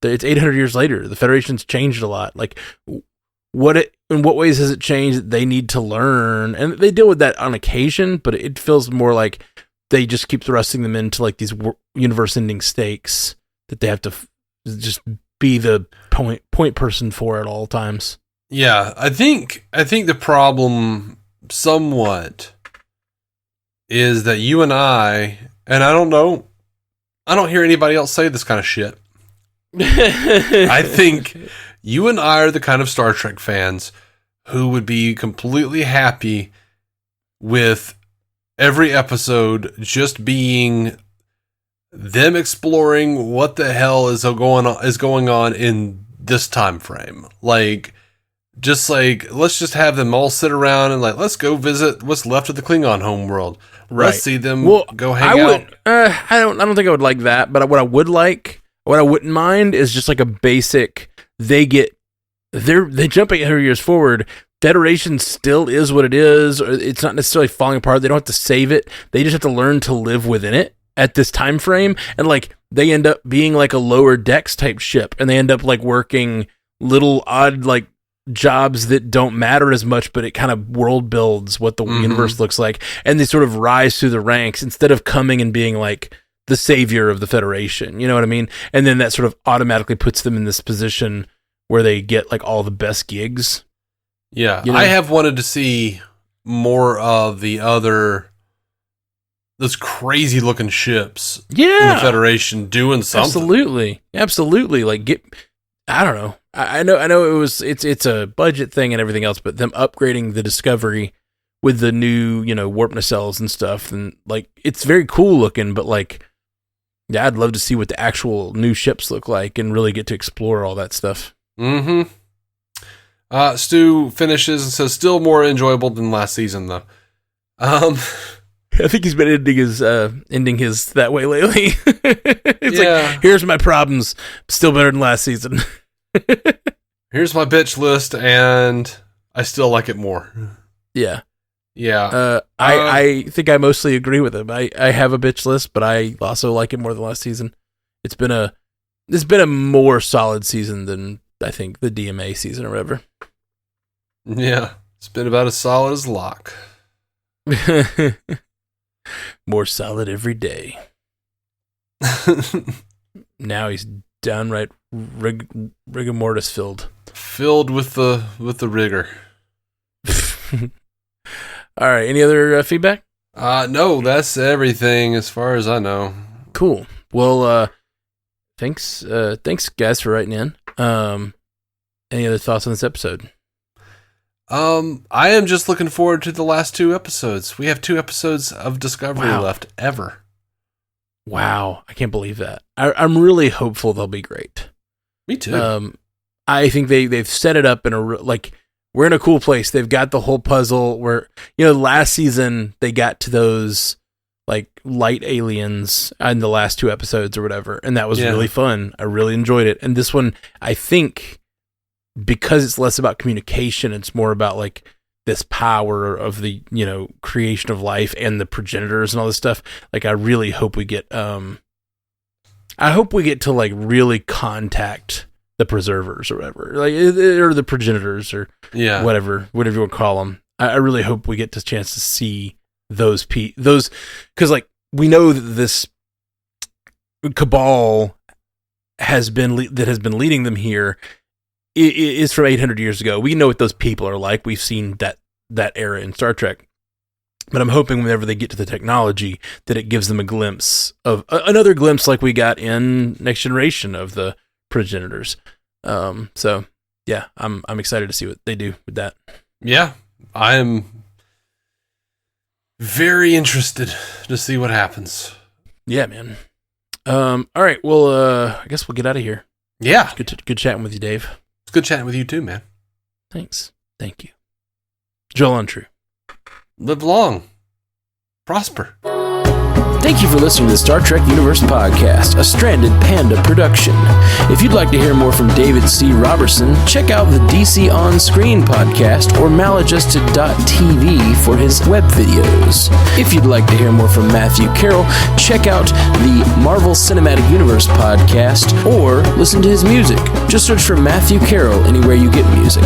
it's 800 years later. The Federation's changed a lot. In what ways has it changed that they need to learn? And they deal with that on occasion, but it feels more like they just keep thrusting them into these universe-ending stakes that they have to just be the point person for at all times. Yeah, I think the problem somewhat is that you and I don't hear anybody else say this kind of shit. I think you and I are the kind of Star Trek fans who would be completely happy with every episode just being them exploring what the hell is going on in this time frame. Let's just have them all sit around and let's go visit what's left of the Klingon homeworld. Right. Let's see them go hang out. I don't think I would like that, but what I wouldn't mind is just a basic. They jump 800 years forward. Federation still is what it is. It's not necessarily falling apart. They don't have to save it. They just have to learn to live within it at this time frame. And they end up being a lower decks type ship, and they end up working little odd jobs that don't matter as much, but it kind of world builds what the universe looks like, and they sort of rise through the ranks instead of coming and being the savior of the Federation. You know what I mean? And then that sort of automatically puts them in this position where they get all the best gigs. Yeah, I have wanted to see more of those crazy looking ships. Yeah, in the Federation doing something. Absolutely. I don't know. I know it's a budget thing and everything else, but them upgrading the Discovery with the new, warp nacelles and stuff. And like, it's very cool looking, but like, yeah, I'd love to see what the actual new ships look like and really get to explore all that stuff. Mm-hmm. Stu finishes and says, still more enjoyable than last season, though. I think he's been ending his that way lately. It's like, here's my problems, still better than last season. Here's my bitch list, and I still like it more. Yeah. Yeah. I think I mostly agree with him. I have a bitch list, but I also like it more than last season. It's been a more solid season than I think the DMA season or whatever. Yeah. It's been about as solid as Locke. More solid every day. Now he's downright rigor mortis filled. Filled with the rigor. All right. Any other feedback? No, that's everything as far as I know. Cool. Well, thanks guys for writing in. Any other thoughts on this episode? I am just looking forward to the last 2 episodes. We have 2 episodes of Discovery left ever. Wow. I can't believe that. I'm really hopeful they'll be great. Me too. I think they've set it up in we're in a cool place. They've got the whole puzzle where, last season they got to those like light aliens in the last 2 episodes or whatever. And that was really fun. I really enjoyed it. And this one, I think, because it's less about communication, it's more about like this power of the, creation of life and the progenitors and all this stuff. Like, I really hope we get to like really contact the preservers or whatever, like, or the progenitors or whatever you want to call them. I really hope we get the chance to see those, because like, we know that this cabal has been leading them here. It is from 800 years ago. We know what those people are like. We've seen that era in Star Trek. But I'm hoping whenever they get to the technology that it gives them a glimpse of another glimpse like we got in Next Generation of the progenitors. So yeah, I'm excited to see what they do with that. Yeah, I am very interested to see what happens. Yeah, man. All right. Well, I guess we'll get out of here. Yeah. Good chatting with you, Dave. It's good chatting with you too, man. Thanks. Thank you. Joel Untrue. Live long. Prosper. Thank you for listening to the Star Trek Universe Podcast, a Stranded Panda production. If you'd like to hear more from David C. Roberson, check out the DC On Screen podcast or maladjusted.tv for his web videos. If you'd like to hear more from Matthew Carroll, check out the Marvel Cinematic Universe podcast or listen to his music. Just search for Matthew Carroll anywhere you get music.